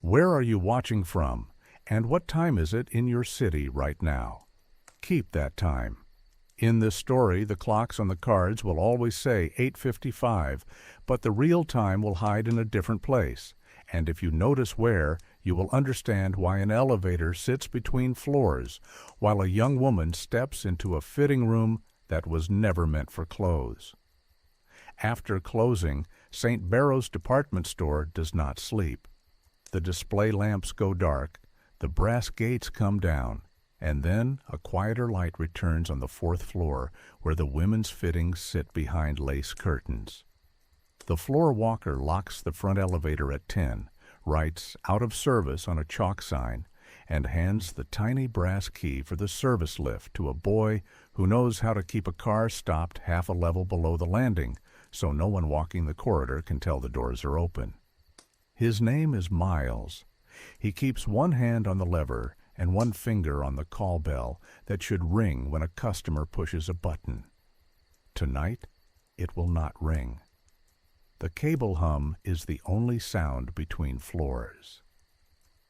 Where are you watching from, and what time is it in your city right now? Keep that time. In this story, the clocks on the cards will always say 8:55, but the real time will hide in a different place. And if you notice where, you will understand why an elevator sits between floors, while a young woman steps into a fitting room that was never meant for clothes. After closing, St. Barrow's department store does not sleep. The display lamps go dark, the brass gates come down, and then a quieter light returns on the 4th floor where the women's fittings sit behind lace curtains. The floor walker locks the front elevator at 10, writes "out of service" on a chalk sign, and hands the tiny brass key for the service lift to a boy who knows how to keep a car stopped half a level below the landing so no one walking the corridor can tell the doors are open. His name is Miles. He keeps one hand on the lever and one finger on the call bell that should ring when a customer pushes a button. Tonight, it will not ring. The cable hum is the only sound between floors.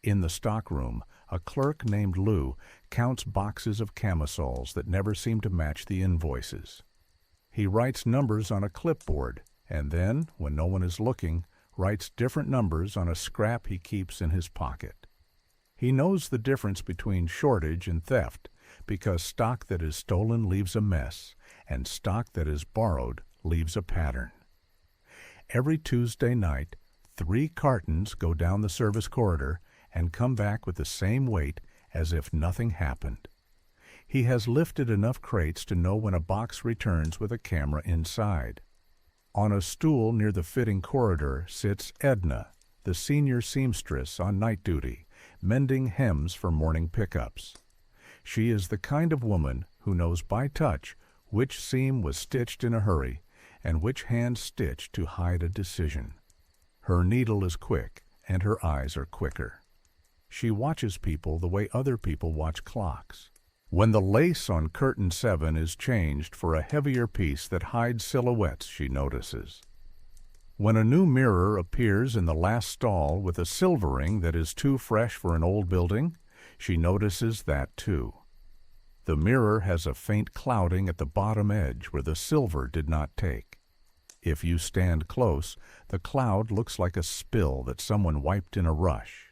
In the stockroom, a clerk named Lou counts boxes of camisoles that never seem to match the invoices. He writes numbers on a clipboard, and then, when no one is looking, writes different numbers on a scrap he keeps in his pocket. He knows the difference between shortage and theft, because stock that is stolen leaves a mess, and stock that is borrowed leaves a pattern. Every Tuesday night, 3 cartons go down the service corridor and come back with the same weight as if nothing happened. He has lifted enough crates to know when a box returns with a camera inside. On a stool near the fitting corridor sits Edna, the senior seamstress on night duty, mending hems for morning pickups. She is the kind of woman who knows by touch which seam was stitched in a hurry and which hand stitched to hide a decision. Her needle is quick and her eyes are quicker. She watches people the way other people watch clocks. When the lace on curtain 7 is changed for a heavier piece that hides silhouettes, she notices. When a new mirror appears in the last stall with a silvering that is too fresh for an old building, she notices that too. The mirror has a faint clouding at the bottom edge where the silver did not take. If you stand close, the cloud looks like a spill that someone wiped in a rush.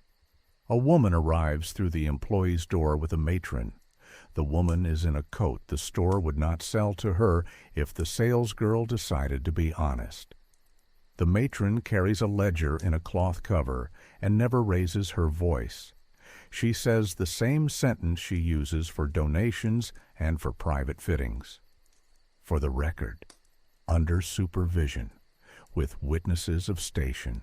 A woman arrives through the employee's door with a matron. The woman is in a coat the store would not sell to her if the salesgirl decided to be honest. The matron carries a ledger in a cloth cover and never raises her voice. She says the same sentence she uses for donations and for private fittings. For the record, under supervision, with witnesses of station.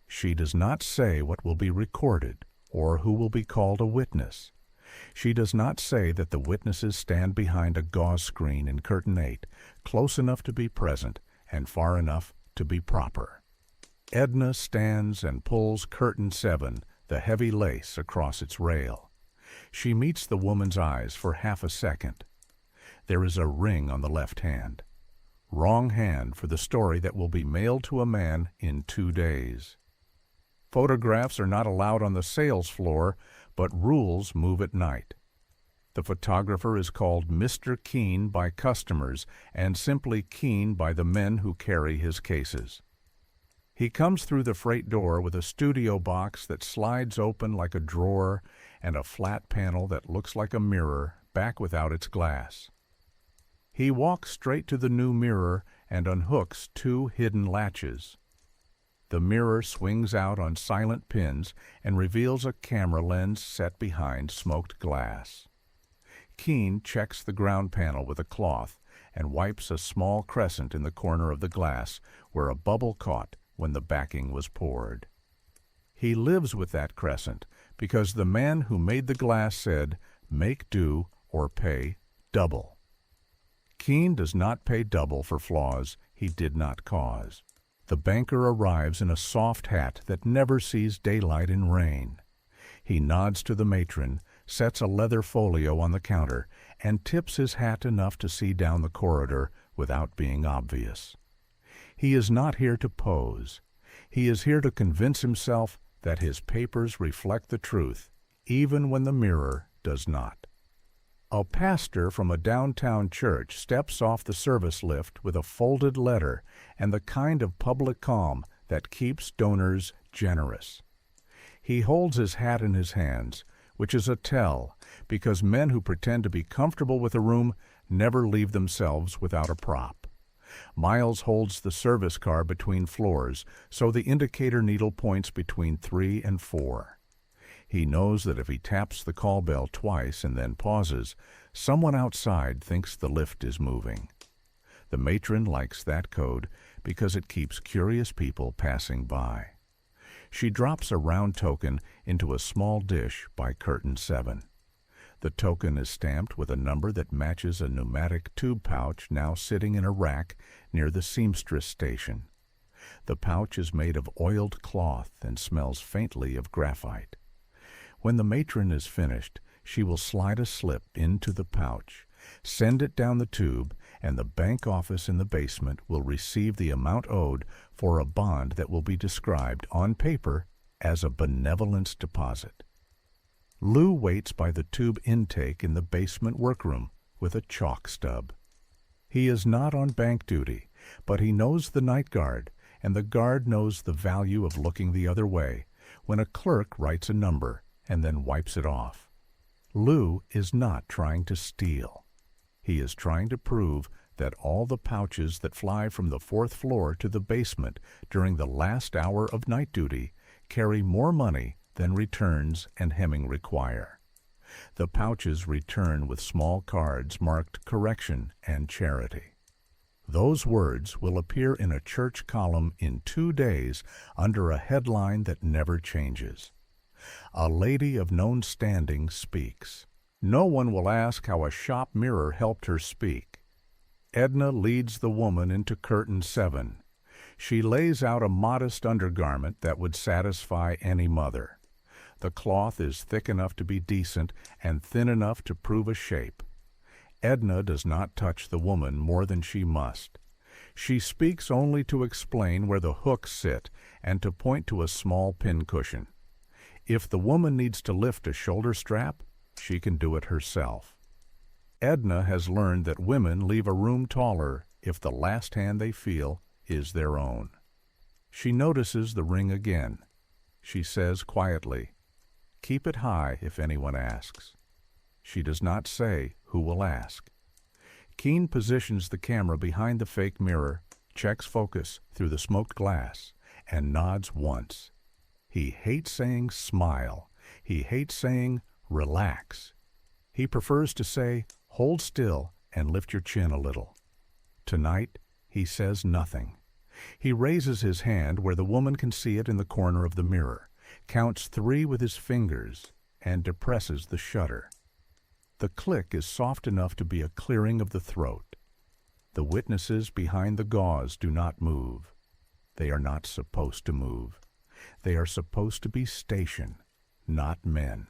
She does not say what will be recorded or who will be called a witness. She does not say that the witnesses stand behind a gauze screen in curtain 8, close enough to be present and far enough to be proper. Edna stands and pulls curtain 7, the heavy lace, across its rail. She meets the woman's eyes for half a second. There is a ring on the left hand. Wrong hand for the story that will be mailed to a man in 2 days. Photographs are not allowed on the sales floor, but rules move at night. The photographer is called Mr. Keen by customers and simply Keen by the men who carry his cases. He comes through the freight door with a studio box that slides open like a drawer and a flat panel that looks like a mirror back without its glass. He walks straight to the new mirror and unhooks 2 hidden latches. The mirror swings out on silent pins and reveals a camera lens set behind smoked glass. Keen checks the ground panel with a cloth and wipes a small crescent in the corner of the glass where a bubble caught when the backing was poured. He lives with that crescent because the man who made the glass said, "Make do or pay double." Keen does not pay double for flaws he did not cause. The banker arrives in a soft hat that never sees daylight in rain. He nods to the matron, sets a leather folio on the counter, and tips his hat enough to see down the corridor without being obvious. He is not here to pose. He is here to convince himself that his papers reflect the truth, even when the mirror does not. A pastor from a downtown church steps off the service lift with a folded letter and the kind of public calm that keeps donors generous. He holds his hat in his hands, which is a tell, because men who pretend to be comfortable with a room never leave themselves without a prop. Miles holds the service car between floors, so the indicator needle points between 3 and 4. He knows that if he taps the call bell twice and then pauses, someone outside thinks the lift is moving. The matron likes that code because it keeps curious people passing by. She drops a round token into a small dish by curtain 7. The token is stamped with a number that matches a pneumatic tube pouch now sitting in a rack near the seamstress station. The pouch is made of oiled cloth and smells faintly of graphite. When the matron is finished, she will slide a slip into the pouch, send it down the tube, and the bank office in the basement will receive the amount owed for a bond that will be described on paper as a benevolence deposit. Lou waits by the tube intake in the basement workroom with a chalk stub. He is not on bank duty, but he knows the night guard, and the guard knows the value of looking the other way when a clerk writes a number and then wipes it off. Lou is not trying to steal. He is trying to prove that all the pouches that fly from the 4th floor to the basement during the last hour of night duty carry more money than returns and hemming require. The pouches return with small cards marked correction and charity. Those words will appear in a church column in 2 days under a headline that never changes. A lady of known standing speaks. No one will ask how a shop mirror helped her speak. Edna leads the woman into curtain 7. She lays out a modest undergarment that would satisfy any mother. The cloth is thick enough to be decent and thin enough to prove a shape. Edna does not touch the woman more than she must. She speaks only to explain where the hooks sit and to point to a small pincushion. If the woman needs to lift a shoulder strap, she can do it herself. Edna has learned that women leave a room taller if the last hand they feel is their own. She notices the ring again. She says quietly, "Keep it high if anyone asks." She does not say who will ask. Keene positions the camera behind the fake mirror, checks focus through the smoked glass, and nods once. He hates saying smile. He hates saying relax. He prefers to say hold still and lift your chin a little. Tonight, he says nothing. He raises his hand where the woman can see it in the corner of the mirror, counts 3 with his fingers, and depresses the shutter. The click is soft enough to be a clearing of the throat. The witnesses behind the gauze do not move. They are not supposed to move. They are supposed to be station, not men.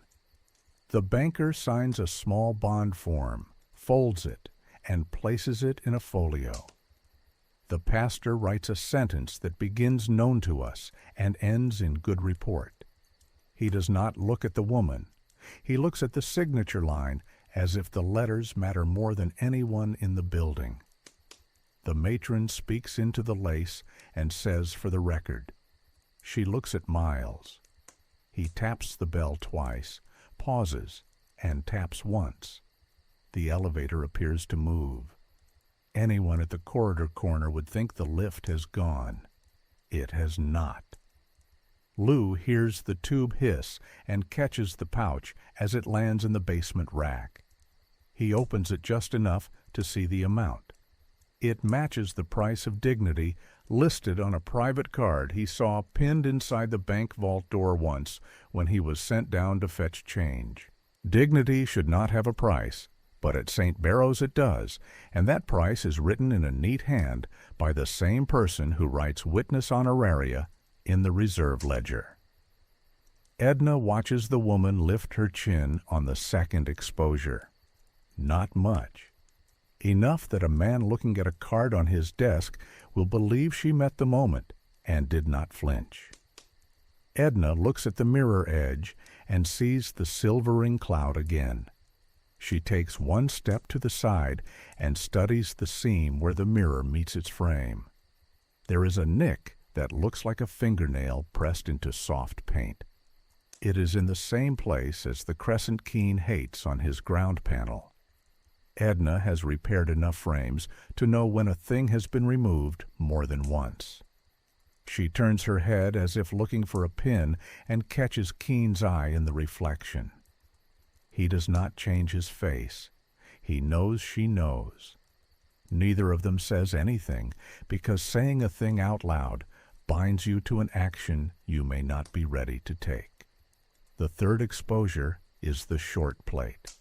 The banker signs a small bond form, folds it, and places it in a folio. The pastor writes a sentence that begins known to us and ends in good report. He does not look at the woman. He looks at the signature line as if the letters matter more than anyone in the building. The matron speaks into the lace and says for the record. She looks at Miles. He taps the bell twice, pauses, and taps once. The elevator appears to move. Anyone at the corridor corner would think the lift has gone. It has not. Lou hears the tube hiss and catches the pouch as it lands in the basement rack. He opens it just enough to see the amount. It matches the price of dignity listed on a private card he saw pinned inside the bank vault door once when he was sent down to fetch change. Dignity should not have a price, but at St. Barrow's it does, and that price is written in a neat hand by the same person who writes witness honoraria in the reserve ledger. Edna watches the woman lift her chin on the second exposure. Not much. Enough that a man looking at a card on his desk will believe she met the moment and did not flinch. Edna looks at the mirror edge and sees the silvering cloud again. She takes one step to the side and studies the seam where the mirror meets its frame. There is a nick that looks like a fingernail pressed into soft paint. It is in the same place as the crescent Keene hates on his ground panel. Edna has repaired enough frames to know when a thing has been removed more than once. She turns her head as if looking for a pin and catches Keene's eye in the reflection. He does not change his face. He knows she knows. Neither of them says anything, because saying a thing out loud binds you to an action you may not be ready to take. The third exposure is the short plate.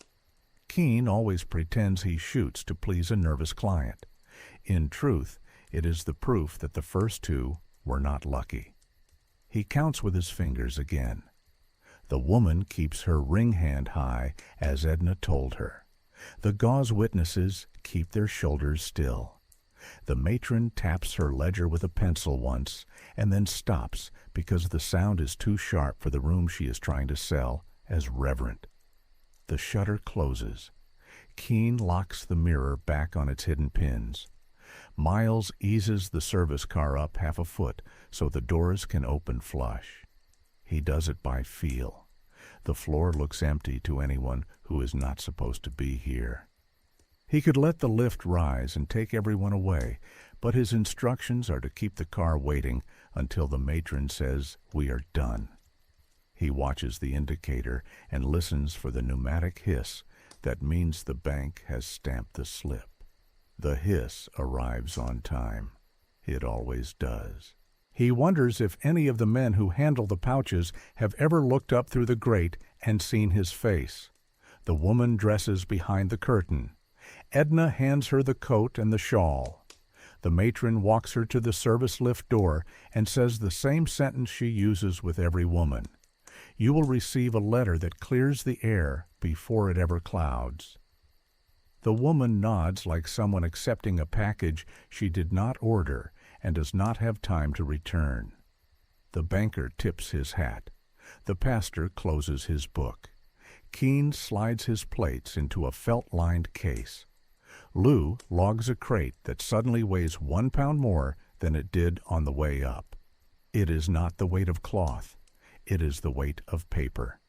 Keene always pretends he shoots to please a nervous client. In truth, it is the proof that the first two were not lucky. He counts with his fingers again. The woman keeps her ring hand high, as Edna told her. The gauze witnesses keep their shoulders still. The matron taps her ledger with a pencil once, and then stops because the sound is too sharp for the room she is trying to sell as reverent. The shutter closes. Keene locks the mirror back on its hidden pins. Miles eases the service car up half a foot so the doors can open flush. He does it by feel. The floor looks empty to anyone who is not supposed to be here. He could let the lift rise and take everyone away, but his instructions are to keep the car waiting until the matron says, "We are done." He watches the indicator and listens for the pneumatic hiss that means the bank has stamped the slip. The hiss arrives on time. It always does. He wonders if any of the men who handle the pouches have ever looked up through the grate and seen his face. The woman dresses behind the curtain. Edna hands her the coat and the shawl. The matron walks her to the service lift door and says the same sentence she uses with every woman. You will receive a letter that clears the air before it ever clouds. The woman nods like someone accepting a package she did not order and does not have time to return. The banker tips his hat. The pastor closes his book. Keene slides his plates into a felt-lined case. Lou logs a crate that suddenly weighs 1 pound more than it did on the way up. It is not the weight of cloth. It is the weight of paper.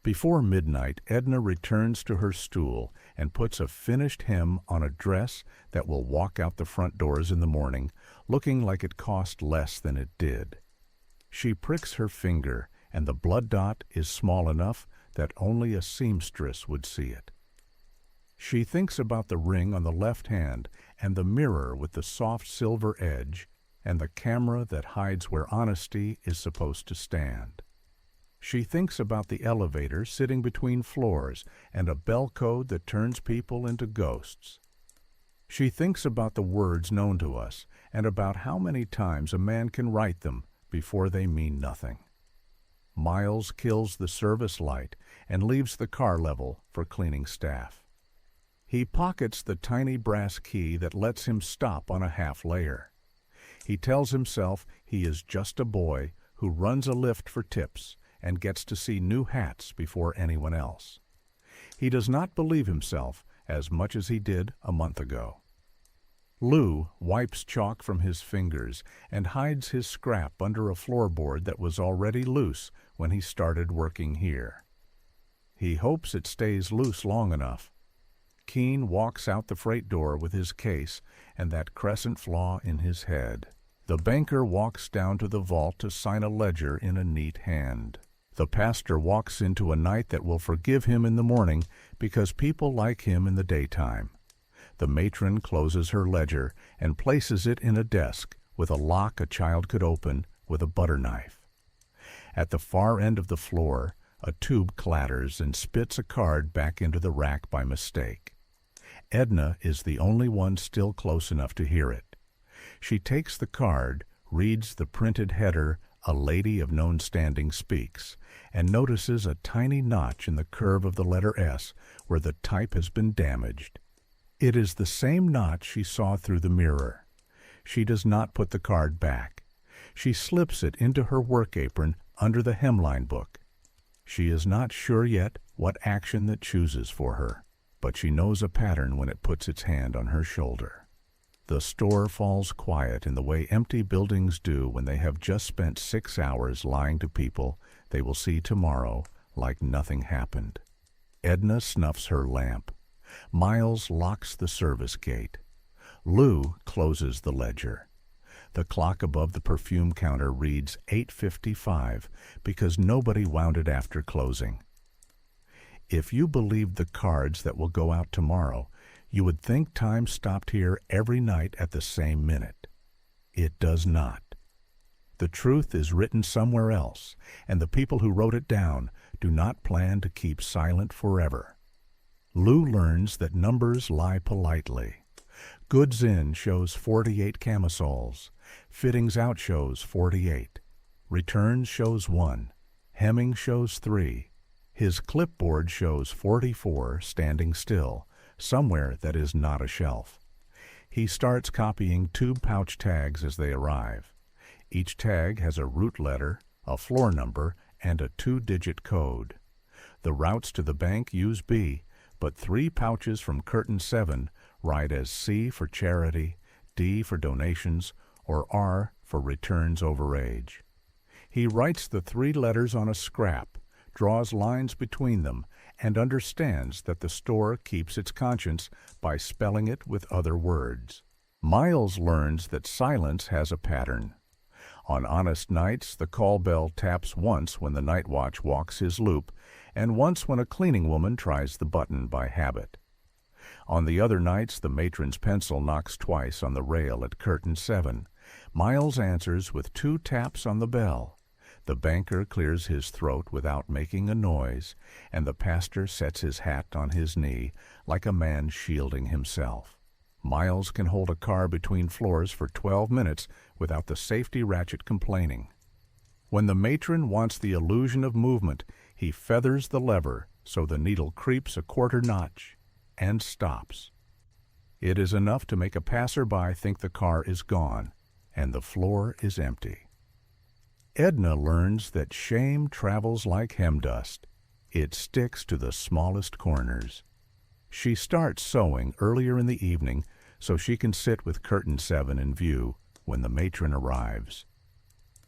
Before midnight, Edna returns to her stool and puts a finished hem on a dress that will walk out the front doors in the morning, looking like it cost less than it did. She pricks her finger, and the blood dot is small enough that only a seamstress would see it. She thinks about the ring on the left hand and the mirror with the soft silver edge and the camera that hides where honesty is supposed to stand. She thinks about the elevator sitting between floors and a bell code that turns people into ghosts. She thinks about the words known to us and about how many times a man can write them before they mean nothing. Miles kills the service light and leaves the car level for cleaning staff. He pockets the tiny brass key that lets him stop on a half layer. He tells himself he is just a boy who runs a lift for tips and gets to see new hats before anyone else. He does not believe himself as much as he did a month ago. Lou wipes chalk from his fingers and hides his scrap under a floorboard that was already loose when he started working here. He hopes it stays loose long enough. Keene walks out the freight door with his case and that crescent flaw in his head. The banker walks down to the vault to sign a ledger in a neat hand. The pastor walks into a night that will forgive him in the morning because people like him in the daytime. The matron closes her ledger and places it in a desk with a lock a child could open with a butter knife. At the far end of the floor, a tube clatters and spits a card back into the rack by mistake. Edna is the only one still close enough to hear it. She takes the card, reads the printed header, "A lady of known standing speaks," and notices a tiny notch in the curve of the letter S where the type has been damaged. It is the same notch she saw through the mirror. She does not put the card back. She slips it into her work apron under the hemline book. She is not sure yet what action that chooses for her, but she knows a pattern when it puts its hand on her shoulder. The store falls quiet in the way empty buildings do when they have just spent 6 hours lying to people they will see tomorrow like nothing happened. Edna snuffs her lamp. Miles locks the service gate. Lou closes the ledger. The clock above the perfume counter reads 8:55 because nobody wound it after closing. If you believed the cards that will go out tomorrow, you would think time stopped here every night at the same minute. It does not. The truth is written somewhere else, and the people who wrote it down do not plan to keep silent forever. Lou learns that numbers lie politely. Goods in shows 48 camisoles. Fittings out shows 48. Returns shows 1. Hemming shows 3. His clipboard shows 44 standing still, somewhere that is not a shelf. He starts copying tube pouch tags as they arrive. Each tag has a route letter, a floor number, and a 2-digit code. The routes to the bank use B, but 3 pouches from Curtain 7 write as C for charity, D for donations, or R for returns over age. He writes the 3 letters on a scrap, draws lines between them, and understands that the store keeps its conscience by spelling it with other words. Miles learns that silence has a pattern. On honest nights, the call bell taps once when the night watch walks his loop, and once when a cleaning woman tries the button by habit. On the other nights, the matron's pencil knocks twice on the rail at Curtain 7. Miles answers with 2 taps on the bell. The banker clears his throat without making a noise, and the pastor sets his hat on his knee like a man shielding himself. Miles can hold a car between floors for 12 minutes without the safety ratchet complaining. When the matron wants the illusion of movement, he feathers the lever so the needle creeps a 1/4 notch and stops. It is enough to make a passerby think the car is gone and the floor is empty. Edna learns that shame travels like hem dust. It sticks to the smallest corners. She starts sewing earlier in the evening so she can sit with Curtain 7 in view when the matron arrives.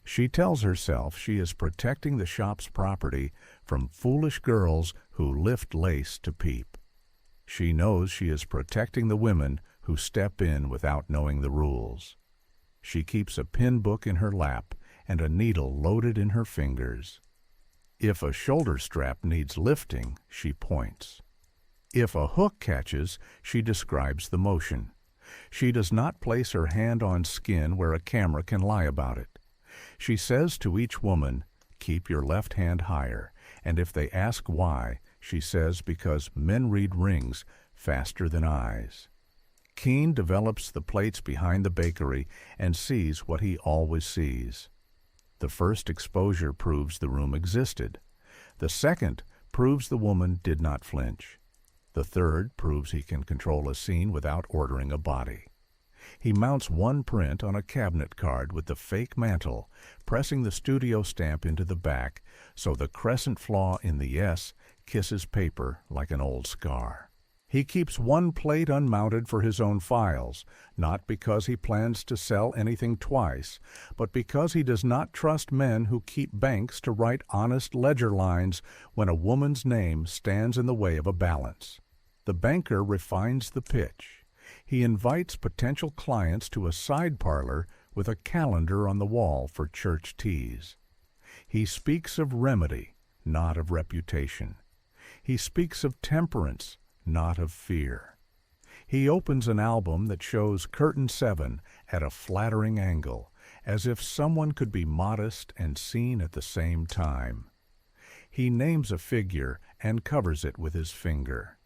She tells herself she is protecting the shop's property from foolish girls who lift lace to peep. She knows she is protecting the women who step in without knowing the rules. She keeps a pin book in her lap and a needle loaded in her fingers. If a shoulder strap needs lifting, she points. If a hook catches, she describes the motion. She does not place her hand on skin where a camera can lie about it. She says to each woman, "Keep your left hand higher," and if they ask why, she says because men read rings faster than eyes. Keene develops the plates behind the bakery and sees what he always sees. The first exposure proves the room existed. The second proves the woman did not flinch. The third proves he can control a scene without ordering a body. He mounts one print on a cabinet card with the fake mantle, pressing the studio stamp into the back so the crescent flaw in the S kisses paper like an old scar. He keeps one plate unmounted for his own files, not because he plans to sell anything twice, but because he does not trust men who keep banks to write honest ledger lines when a woman's name stands in the way of a balance. The banker refines the pitch. He invites potential clients to a side parlor with a calendar on the wall for church teas. He speaks of remedy, not of reputation. He speaks of temperance, not of fear. He opens an album that shows Curtain 7 at a flattering angle, as if someone could be modest and seen at the same time. He names a figure and covers it with his finger.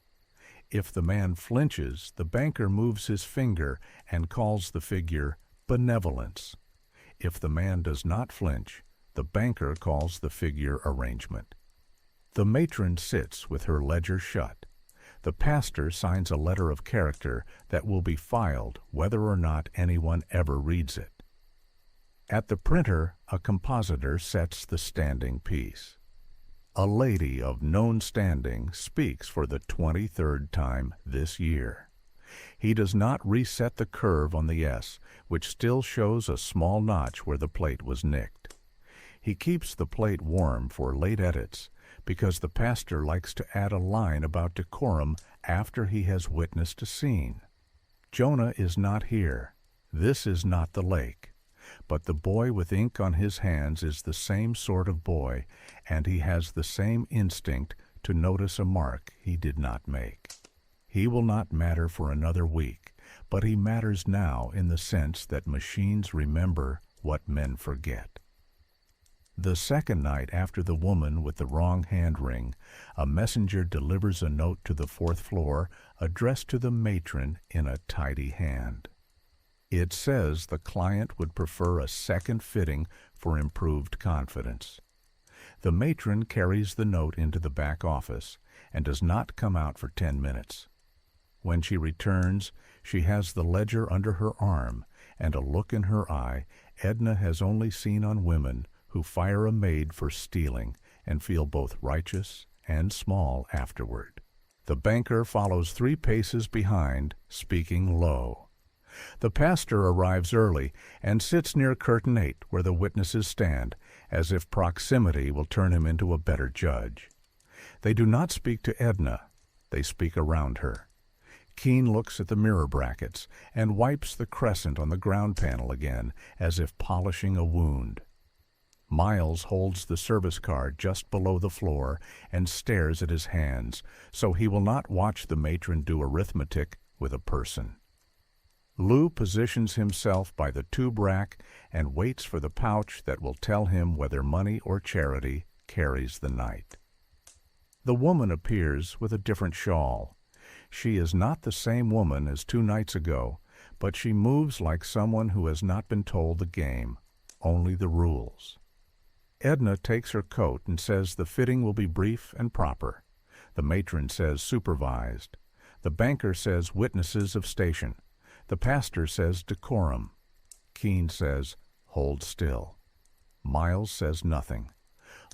If the man flinches, the banker moves his finger and calls the figure benevolence. If the man does not flinch, the banker calls the figure arrangement. The matron sits with her ledger shut. The pastor signs a letter of character that will be filed whether or not anyone ever reads it. At the printer, a compositor sets the standing piece. A lady of known standing speaks for the 23rd time this year. He does not reset the curve on the S, which still shows a small notch where the plate was nicked. He keeps the plate warm for late edits because the pastor likes to add a line about decorum after he has witnessed a scene. Jonah is not here. This is not the lake. But the boy with ink on his hands is the same sort of boy, and he has the same instinct to notice a mark he did not make. He will not matter for another week, but he matters now in the sense that machines remember what men forget. The second night after the woman with the wrong hand ring, a messenger delivers a note to the 4th floor addressed to the matron in a tidy hand. It says the client would prefer a second fitting for improved confidence. The matron carries the note into the back office and does not come out for 10 minutes. When she returns, she has the ledger under her arm and a look in her eye Edna has only seen on women who fire a maid for stealing and feel both righteous and small afterward. The banker follows 3 paces behind, speaking low. The pastor arrives early and sits near curtain 8 where the witnesses stand, as if proximity will turn him into a better judge. They do not speak to Edna. They speak around her. Keene looks at the mirror brackets and wipes the crescent on the ground panel again, as if polishing a wound. Miles holds the service card just below the floor and stares at his hands, so he will not watch the matron do arithmetic with a person. Lou positions himself by the tube rack and waits for the pouch that will tell him whether money or charity carries the night. The woman appears with a different shawl. She is not the same woman as 2 nights ago, but she moves like someone who has not been told the game, only the rules. Edna takes her coat and says the fitting will be brief and proper. The matron says supervised. The banker says witnesses of station. The pastor says decorum. Keene says hold still. Miles says nothing.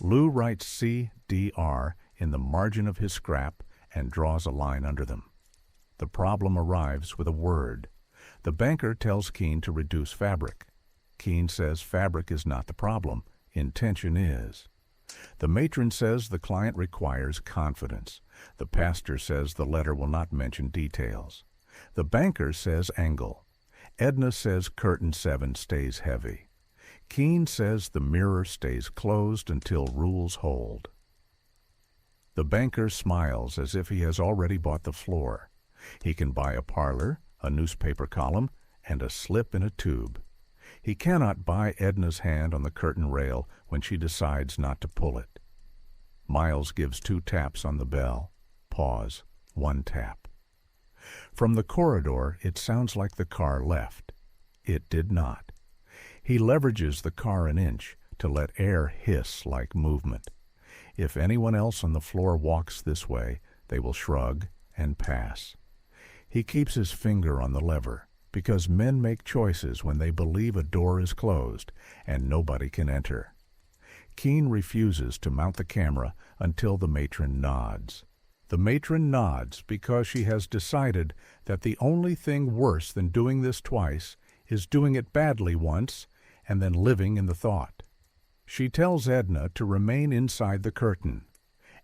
Lou writes CDR in the margin of his scrap and draws a line under them. The problem arrives with a word. The banker tells Keene to reduce fabric. Keene says fabric is not the problem. Intention is. The matron says the client requires confidence. The pastor says the letter will not mention details. The banker says angle. Edna says curtain 7 stays heavy. Keene says the mirror stays closed until rules hold. The banker smiles as if he has already bought the floor. He can buy a parlor, a newspaper column, and a slip in a tube. He cannot buy Edna's hand on the curtain rail when she decides not to pull it. Miles gives 2 taps on the bell. Pause. 1 tap. From the corridor, it sounds like the car left. It did not. He leverages the car an inch to let air hiss like movement. If anyone else on the floor walks this way, they will shrug and pass. He keeps his finger on the lever, because men make choices when they believe a door is closed and nobody can enter. Keene refuses to mount the camera until the matron nods. The matron nods because she has decided that the only thing worse than doing this twice is doing it badly once and then living in the thought. She tells Edna to remain inside the curtain.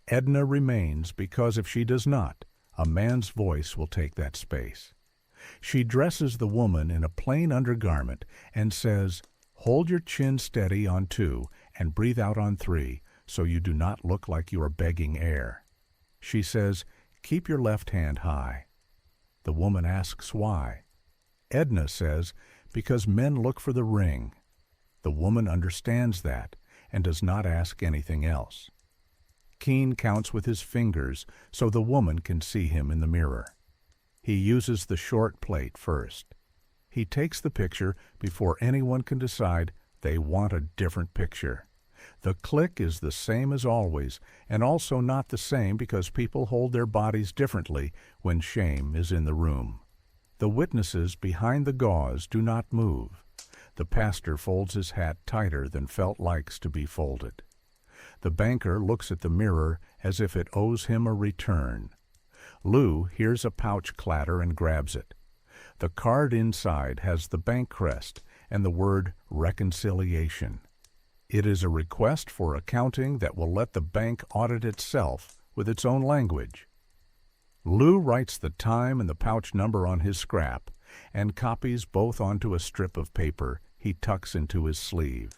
Edna remains because if she does not, a man's voice will take that space. She dresses the woman in a plain undergarment and says, "Hold your chin steady on 2 and breathe out on 3 so you do not look like you are begging air." She says, "Keep your left hand high." The woman asks why. Edna says, "Because men look for the ring." The woman understands that and does not ask anything else. Keene counts with his fingers so the woman can see him in the mirror. He uses the short plate first. He takes the picture before anyone can decide they want a different picture. The click is the same as always, and also not the same because people hold their bodies differently when shame is in the room. The witnesses behind the gauze do not move. The pastor folds his hat tighter than felt likes to be folded. The banker looks at the mirror as if it owes him a return. Lou hears a pouch clatter and grabs it. The card inside has the bank crest and the word reconciliation. It is a request for accounting that will let the bank audit itself with its own language. Lou writes the time and the pouch number on his scrap and copies both onto a strip of paper he tucks into his sleeve.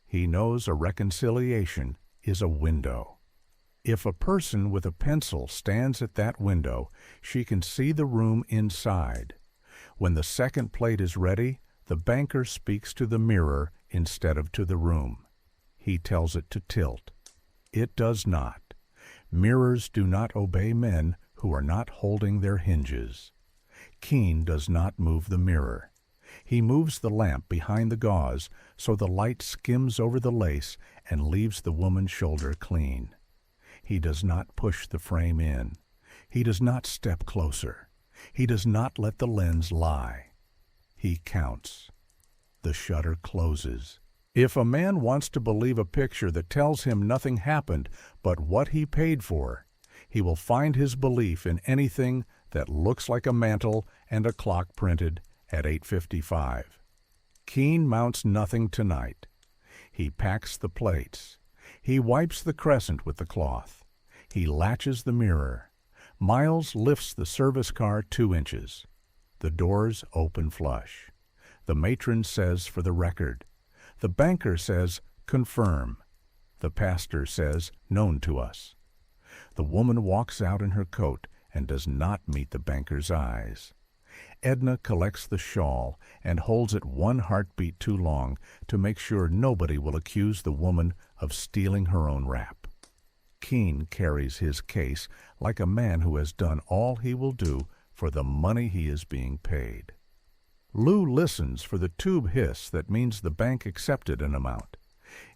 He knows a reconciliation is a window. If a person with a pencil stands at that window, she can see the room inside. When the second plate is ready, the banker speaks to the mirror instead of to the room. He tells it to tilt. It does not. Mirrors do not obey men who are not holding their hinges. Keene does not move the mirror. He moves the lamp behind the gauze so the light skims over the lace and leaves the woman's shoulder clean. He does not push the frame in. He does not step closer. He does not let the lens lie. He counts. The shutter closes. If a man wants to believe a picture that tells him nothing happened but what he paid for, he will find his belief in anything that looks like a mantle and a clock printed at 8:55. Keene mounts nothing tonight. He packs the plates. He wipes the crescent with the cloth. He latches the mirror. Miles lifts the service car 2 inches. The doors open flush. The matron says for the record. The banker says, confirm. The pastor says, known to us. The woman walks out in her coat and does not meet the banker's eyes. Edna collects the shawl and holds it 1 heartbeat too long to make sure nobody will accuse the woman of stealing her own wrap. Keene carries his case like a man who has done all he will do for the money he is being paid. Lou listens for the tube hiss that means the bank accepted an amount.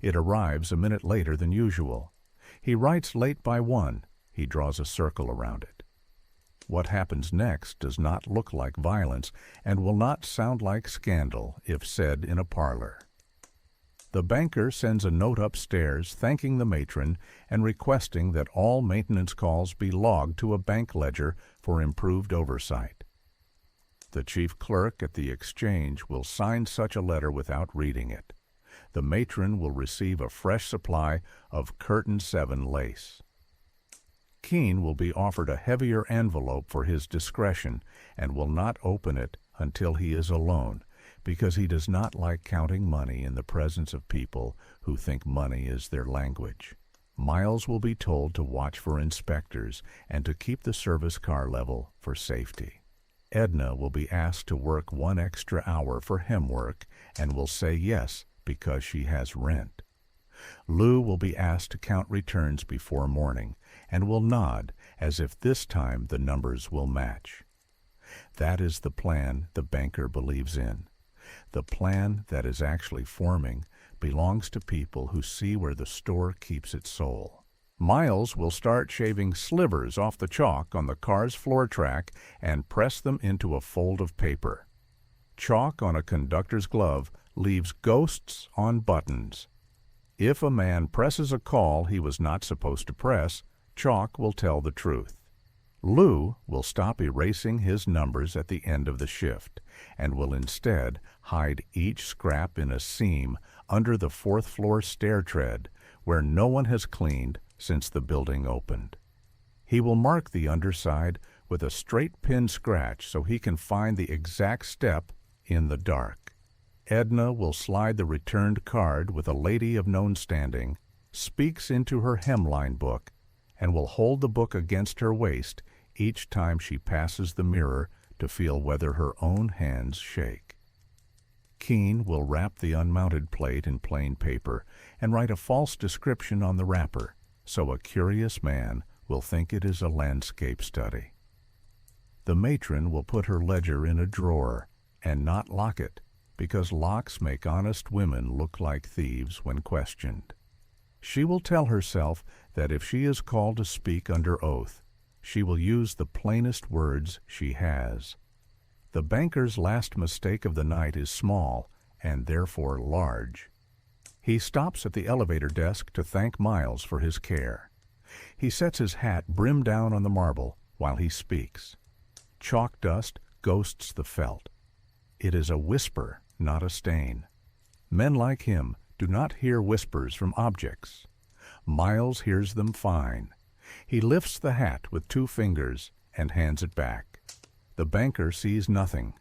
It arrives a minute later than usual. He writes late by 1. He draws a circle around it. What happens next does not look like violence and will not sound like scandal if said in a parlor. The banker sends a note upstairs thanking the matron and requesting that all maintenance calls be logged to a bank ledger for improved oversight. The chief clerk at the exchange will sign such a letter without reading it. The matron will receive a fresh supply of curtain 7 lace. Keene will be offered a heavier envelope for his discretion and will not open it until he is alone, because he does not like counting money in the presence of people who think money is their language. Miles will be told to watch for inspectors and to keep the service car level for safety. Edna will be asked to work 1 extra hour for hemwork and will say yes because she has rent. Lou will be asked to count returns before morning and will nod as if this time the numbers will match. That is the plan the banker believes in. The plan that is actually forming belongs to people who see where the store keeps its soul. Miles will start shaving slivers off the chalk on the car's floor track and press them into a fold of paper. Chalk on a conductor's glove leaves ghosts on buttons. If a man presses a call he was not supposed to press, chalk will tell the truth. Lou will stop erasing his numbers at the end of the shift and will instead hide each scrap in a seam under the 4th floor stair tread where no one has cleaned since the building opened. He will mark the underside with a straight pin scratch so he can find the exact step in the dark. Edna will slide the returned card with a lady of known standing, speaks into her hemline book, and will hold the book against her waist each time she passes the mirror to feel whether her own hands shake. Keene will wrap the unmounted plate in plain paper and write a false description on the wrapper, so a curious man will think it is a landscape study. The matron will put her ledger in a drawer and not lock it, because locks make honest women look like thieves when questioned. She will tell herself that if she is called to speak under oath, she will use the plainest words she has. The banker's last mistake of the night is small and therefore large. He stops at the elevator desk to thank Miles for his care. He sets his hat brim down on the marble while he speaks. Chalk dust ghosts the felt. It is a whisper, not a stain. Men like him do not hear whispers from objects. Miles hears them fine. He lifts the hat with 2 fingers and hands it back. The banker sees nothing.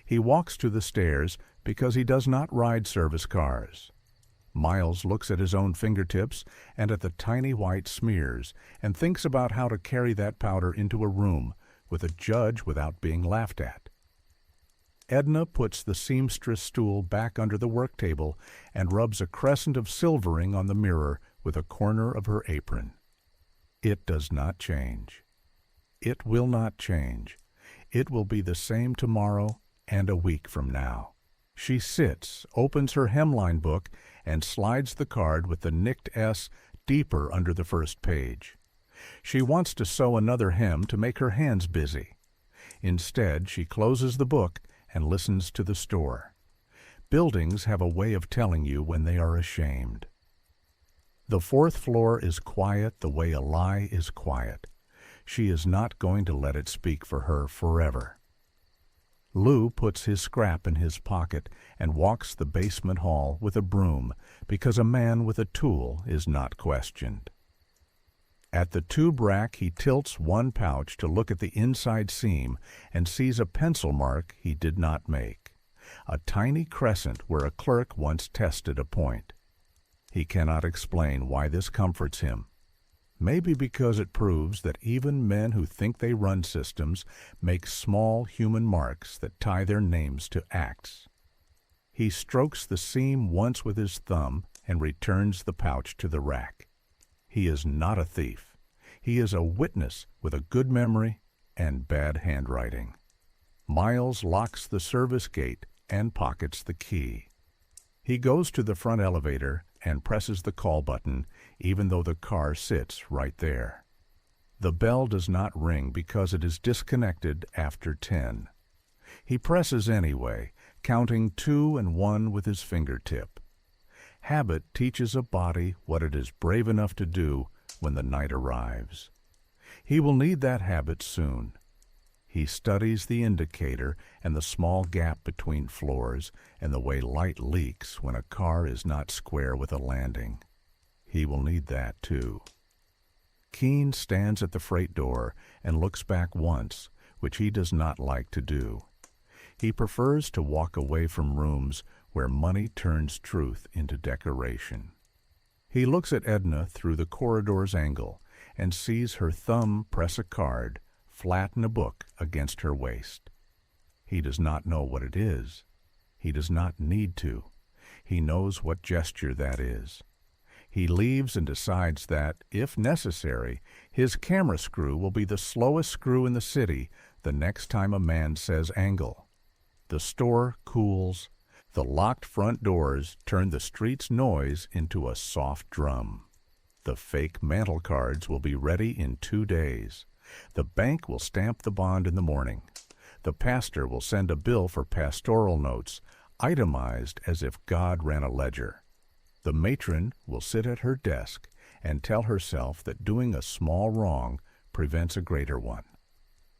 He walks to the stairs because he does not ride service cars. Miles looks at his own fingertips and at the tiny white smears and thinks about how to carry that powder into a room with a judge without being laughed at. Edna puts the seamstress stool back under the work table and rubs a crescent of silvering on the mirror with a corner of her apron. It does not change. It will not change. It will be the same tomorrow and a week from now. She sits, opens her hemline book, and slides the card with the nicked S deeper under the first page. She wants to sew another hem to make her hands busy. Instead, she closes the book and listens to the store. Buildings have a way of telling you when they are ashamed. The 4th floor is quiet the way a lie is quiet. She is not going to let it speak for her forever. Lou puts his scrap in his pocket and walks the basement hall with a broom because a man with a tool is not questioned. At the tube rack, he tilts one pouch to look at the inside seam and sees a pencil mark he did not make, a tiny crescent where a clerk once tested a point. He cannot explain why this comforts him. Maybe because it proves that even men who think they run systems make small human marks that tie their names to acts. He strokes the seam once with his thumb and returns the pouch to the rack. He is not a thief. He is a witness with a good memory and bad handwriting. Miles locks the service gate and pockets the key. He goes to the front elevator and presses the call button, even though the car sits right there. The bell does not ring because it is disconnected after 10. He presses anyway, counting 2 and 1 with his fingertip. Habit teaches a body what it is brave enough to do when the night arrives. He will need that habit soon. He studies the indicator and the small gap between floors and the way light leaks when a car is not square with a landing. He will need that too. Keene stands at the freight door and looks back once, which he does not like to do. He prefers to walk away from rooms where money turns truth into decoration. He looks at Edna through the corridor's angle and sees her thumb press a card, flatten a book against her waist. He does not know what it is. He does not need to. He knows what gesture that is. He leaves and decides that, if necessary, his camera screw will be the slowest screw in the city the next time a man says angle. The store cools. The locked front doors turn the street's noise into a soft drum. The fake mantle cards will be ready in 2 days. The bank will stamp the bond in the morning. The pastor will send a bill for pastoral notes, itemized as if God ran a ledger. The matron will sit at her desk and tell herself that doing a small wrong prevents a greater one.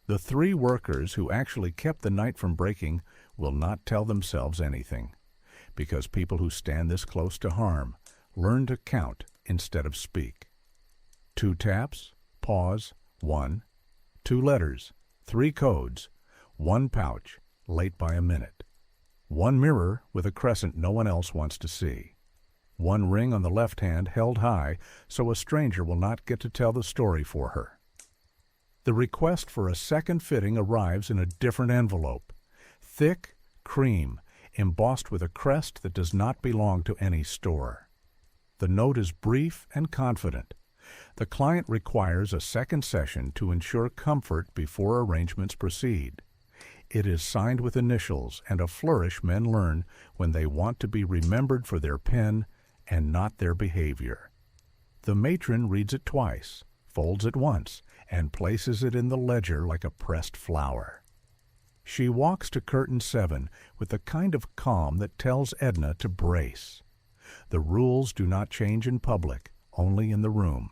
The 3 workers who actually kept the night from breaking will not tell themselves anything, because people who stand this close to harm learn to count instead of speak. 2 taps, pause, 1, 2 letters, 3 codes, 1 pouch, late by a minute, 1 mirror with a crescent no one else wants to see, 1 ring on the left hand held high so a stranger will not get to tell the story for her. The request for a second fitting arrives in a different envelope, thick cream, embossed with a crest that does not belong to any store. The note is brief and confident. The client requires a second session to ensure comfort before arrangements proceed. It is signed with initials and a flourish men learn when they want to be remembered for their pen and not their behavior. The matron reads it twice, folds it once, and places it in the ledger like a pressed flower. She walks to curtain 7 with the kind of calm that tells Edna to brace. The rules do not change in public, only in the room.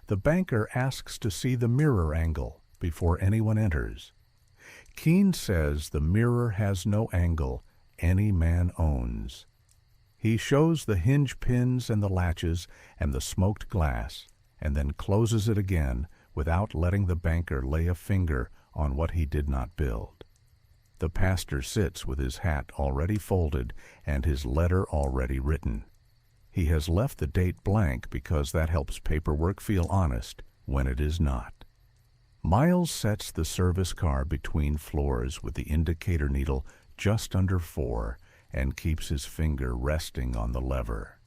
The banker asks to see the mirror angle before anyone enters. Keene says the mirror has no angle any man owns. He shows the hinge pins and the latches and the smoked glass, and then closes it again without letting the banker lay a finger on what he did not build. The pastor sits with his hat already folded and his letter already written. He has left the date blank because that helps paperwork feel honest when it is not. Miles sets the service car between floors with the indicator needle just under 4 and keeps his finger resting on the lever.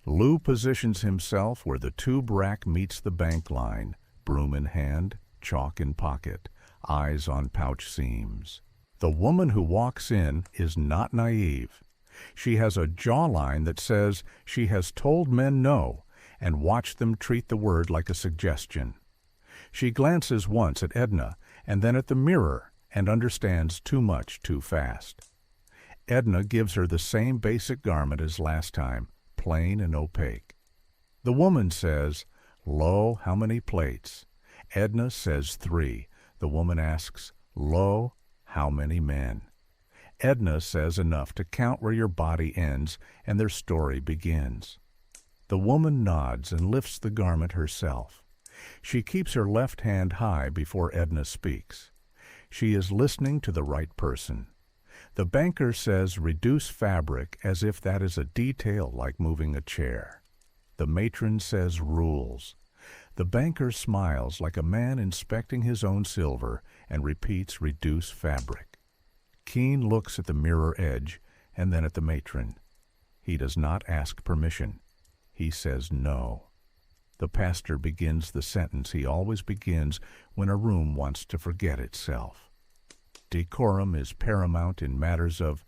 Lou positions himself where the tube rack meets the bank line, broom in hand, chalk in pocket, eyes on pouch seams. The woman who walks in is not naive. She has a jawline that says she has told men no and watched them treat the word like a suggestion. She glances once at Edna and then at the mirror and understands too much too fast. Edna gives her the same basic garment as last time, plain and opaque. The woman says, "Lo, how many plates?" Edna says 3. The woman asks, "Lo, how many men?" Edna says enough to count where your body ends and their story begins. The woman nods and lifts the garment herself. She keeps her left hand high before Edna speaks. She is listening to the right person. The banker says reduce fabric as if that is a detail like moving a chair. The matron says rules. The banker smiles like a man inspecting his own silver and repeats reduce fabric. Keene looks at the mirror edge and then at the matron. He does not ask permission. He says no. The pastor begins the sentence he always begins when a room wants to forget itself. Decorum is paramount in matters of...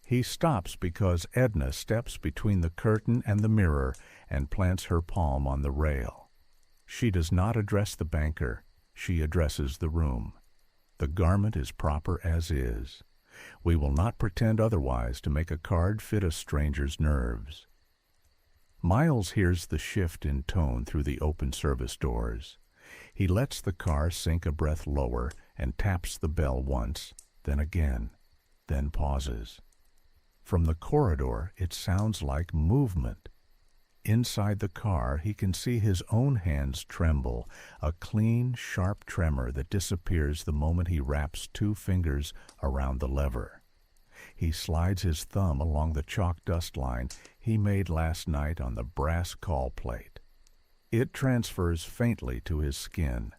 He stops because Edna steps between the curtain and the mirror and plants her palm on the rail. She does not address the banker. She addresses the room. The garment is proper as is. We will not pretend otherwise to make a card fit a stranger's nerves. Miles hears the shift in tone through the open service doors. He lets the car sink a breath lower and taps the bell once, then again, then pauses. From the corridor, it sounds like movement. Inside the car, he can see his own hands tremble, a clean, sharp tremor that disappears the moment he wraps 2 fingers around the lever. He slides his thumb along the chalk dust line he made last night on the brass call plate. It transfers faintly to his skin.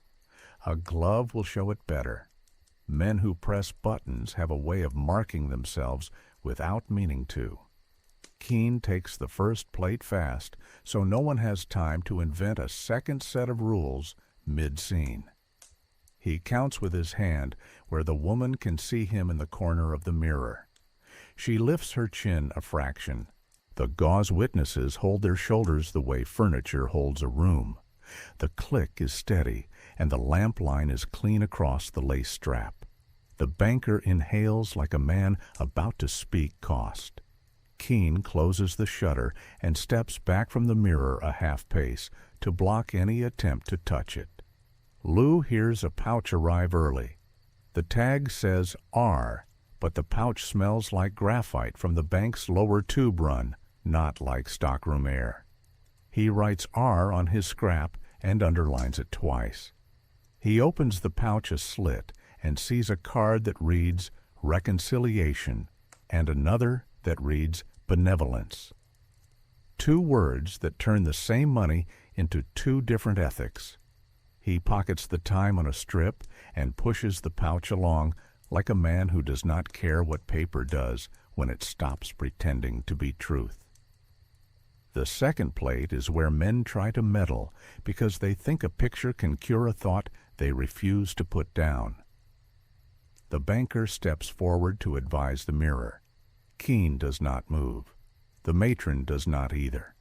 A glove will show it better. Men who press buttons have a way of marking themselves without meaning to. Keene takes the first plate fast, so no one has time to invent a second set of rules mid-scene. He counts with his hand where the woman can see him in the corner of the mirror. She lifts her chin a fraction. The gauze witnesses hold their shoulders the way furniture holds a room. The click is steady, and the lamp line is clean across the lace strap. The banker inhales like a man about to speak cost. Keene closes the shutter and steps back from the mirror a half pace to block any attempt to touch it. Lou hears a pouch arrive early. The tag says R, but the pouch smells like graphite from the bank's lower tube run, not like stockroom air. He writes R on his scrap and underlines it twice. He opens the pouch a slit and sees a card that reads Reconciliation and another that reads Benevolence. 2 words that turn the same money into 2 different ethics. He pockets the time on a strip and pushes the pouch along like a man who does not care what paper does when it stops pretending to be truth. The second plate is where men try to meddle because they think a picture can cure a thought they refuse to put down. The banker steps forward to advise the mirror. Keene does not move. The matron does not either.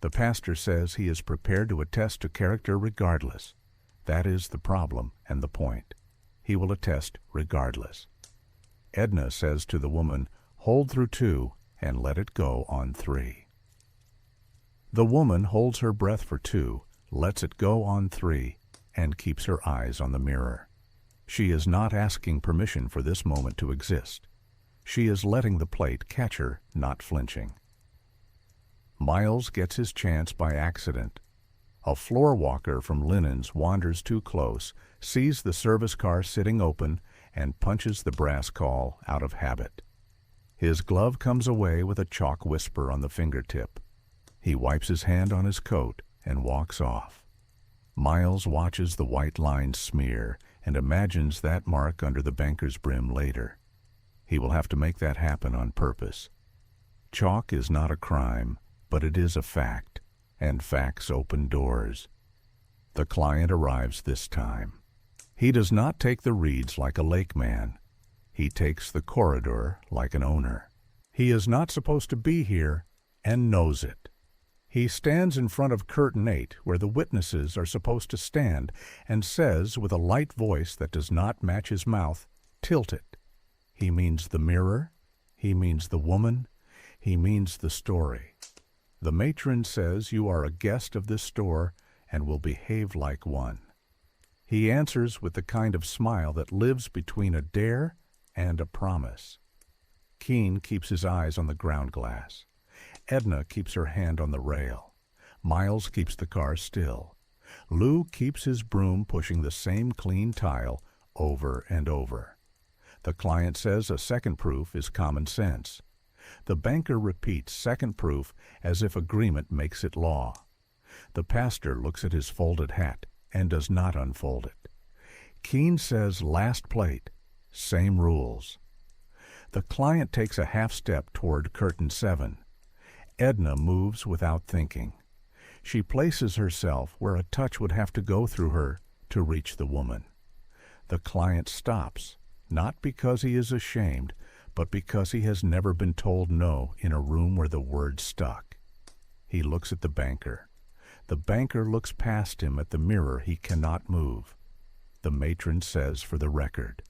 The pastor says he is prepared to attest to character regardless. That is the problem and the point. He will attest regardless. Edna says to the woman, "Hold through 2 and let it go on 3." The woman holds her breath for 2, lets it go on 3, and keeps her eyes on the mirror. She is not asking permission for this moment to exist. She is letting the plate catch her, not flinching. Miles gets his chance by accident. A floor walker from Linens wanders too close, sees the service car sitting open, and punches the brass call out of habit. His glove comes away with a chalk whisper on the fingertip. He wipes his hand on his coat and walks off. Miles watches the white lines smear and imagines that mark under the banker's brim later. He will have to make that happen on purpose. Chalk is not a crime, but it is a fact, and facts open doors. The client arrives this time. He does not take the reeds like a lake man. He takes the corridor like an owner. He is not supposed to be here and knows it. He stands in front of curtain 8, where the witnesses are supposed to stand, and says with a light voice that does not match his mouth, "Tilt it." He means the mirror, he means the woman, he means the story. The matron says you are a guest of this store and will behave like one. He answers with the kind of smile that lives between a dare and a promise. Keene keeps his eyes on the ground glass. Edna keeps her hand on the rail. Miles keeps the car still. Lou keeps his broom pushing the same clean tile over and over. The client says a second proof is common sense. The banker repeats second proof as if agreement makes it law. The pastor looks at his folded hat and does not unfold it. Keene says last plate, same rules. The client takes a half step toward curtain 7. Edna moves without thinking. She places herself where a touch would have to go through her to reach the woman. The client stops, not because he is ashamed, but because he has never been told no in a room where the word stuck. He looks at the banker. The banker looks past him at the mirror he cannot move. The matron says for the record.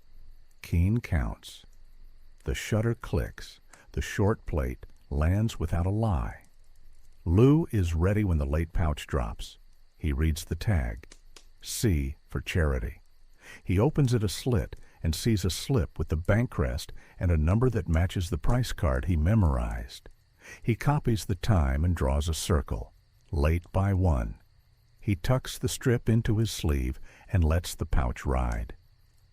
Keene counts. The shutter clicks. The short plate lands without a lie. Lou is ready when the late pouch drops. He reads the tag. C for charity. He opens it a slit and sees a slip with the bank crest and a number that matches the price card he memorized. He copies the time and draws a circle. Late by 1. He tucks the strip into his sleeve and lets the pouch ride.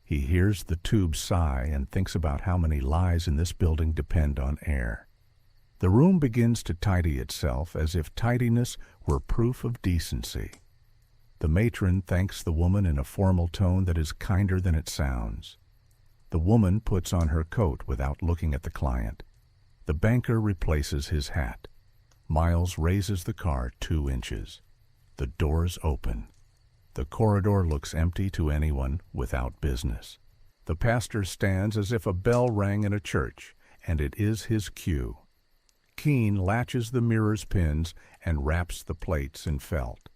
He hears the tube sigh and thinks about how many lies in this building depend on air. The room begins to tidy itself as if tidiness were proof of decency. The matron thanks the woman in a formal tone that is kinder than it sounds. The woman puts on her coat without looking at the client. The banker replaces his hat. Miles raises the car 2 inches. The doors open. The corridor looks empty to anyone without business. The pastor stands as if a bell rang in a church, and it is his cue. Keene latches the mirror's pins and wraps the plates in felt.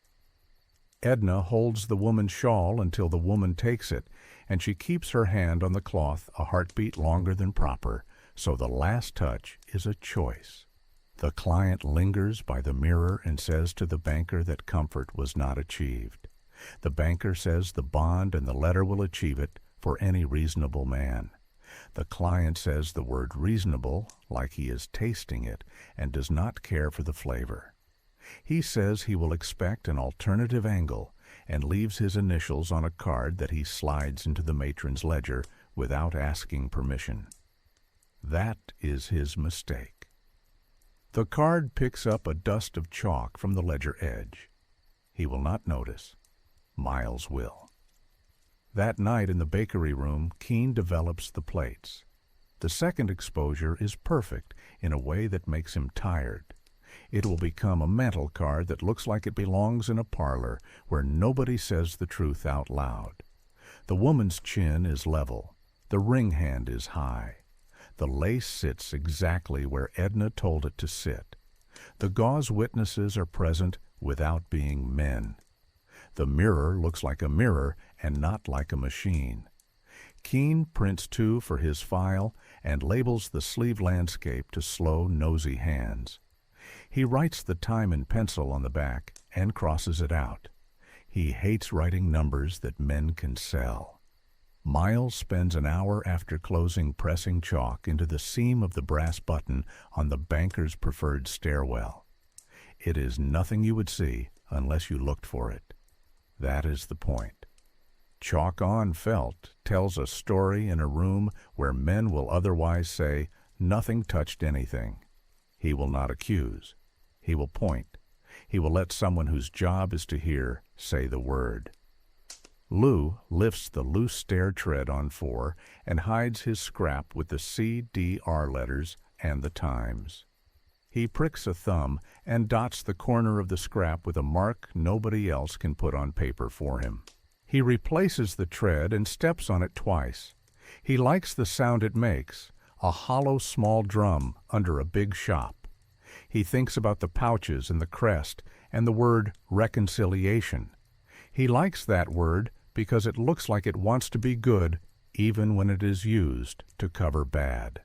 Edna holds the woman's shawl until the woman takes it, and she keeps her hand on the cloth a heartbeat longer than proper, so the last touch is a choice. The client lingers by the mirror and says to the banker that comfort was not achieved. The banker says the bond and the letter will achieve it for any reasonable man. The client says the word reasonable like he is tasting it and does not care for the flavor. He says he will expect an alternative angle and leaves his initials on a card that he slides into the matron's ledger without asking permission. That is his mistake. The card picks up a dust of chalk from the ledger edge. He will not notice. Miles will. That night in the bakery room, Keene develops the plates. The second exposure is perfect in a way that makes him tired. It will become a mental card that looks like it belongs in a parlor where nobody says the truth out loud. The woman's chin is level. The ring hand is high. The lace sits exactly where Edna told it to sit. The gauze witnesses are present without being men. The mirror looks like a mirror and not like a machine. Keen prints two for his file and labels the sleeve landscape to slow, nosy hands. He writes the time in pencil on the back and crosses it out. He hates writing numbers that men can sell. Miles spends an hour after closing pressing chalk into the seam of the brass button on the banker's preferred stairwell. It is nothing you would see unless you looked for it. That is the point. Chalk-on felt tells a story in a room where men will otherwise say, "Nothing touched anything." He will not accuse. He will point. He will let someone whose job is to hear say the word. Lou lifts the loose stair tread on 4 and hides his scrap with the C.D.R. letters and the times. He pricks a thumb and dots the corner of the scrap with a mark nobody else can put on paper for him. He replaces the tread and steps on it twice. He likes the sound it makes, a hollow small drum under a big shop. He thinks about the pouches and the crest and the word reconciliation. He likes that word because it looks like it wants to be good even when it is used to cover bad.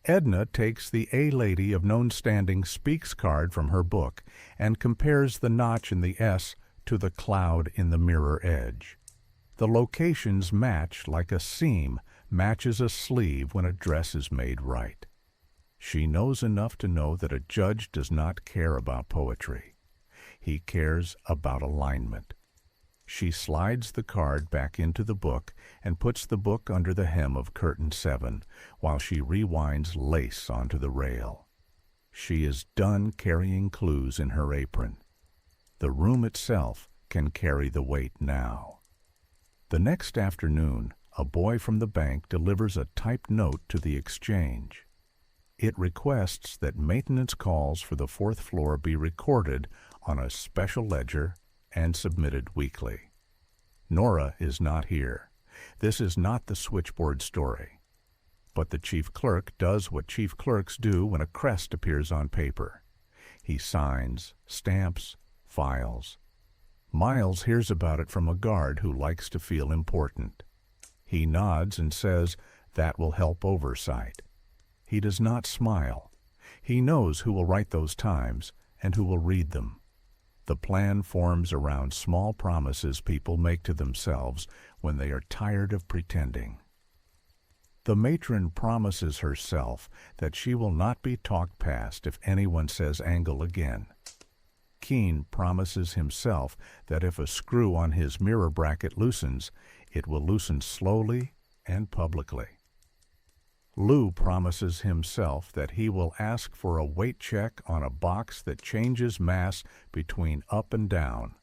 Edna takes the A Lady of Known Standing Speaks card from her book and compares the notch in the S to the cloud in the mirror edge. The locations match like a seam matches a sleeve when a dress is made right. She knows enough to know that a judge does not care about poetry. He cares about alignment. She slides the card back into the book and puts the book under the hem of curtain 7 while she rewinds lace onto the rail. She is done carrying clues in her apron. The room itself can carry the weight now. The next afternoon, a boy from the bank delivers a typed note to the exchange. It requests that maintenance calls for the 4th floor be recorded on a special ledger and submitted weekly. Nora is not here. This is not the switchboard story. But the chief clerk does what chief clerks do when a crest appears on paper. He signs, stamps, files. Miles hears about it from a guard who likes to feel important. He nods and says that will help oversight. He does not smile. He knows who will write those times and who will read them. The plan forms around small promises people make to themselves when they are tired of pretending. The matron promises herself that she will not be talked past if anyone says angle again. Keen promises himself that if a screw on his mirror bracket loosens, it will loosen slowly and publicly. Lou promises himself that he will ask for a weight check on a box that changes mass between up and down.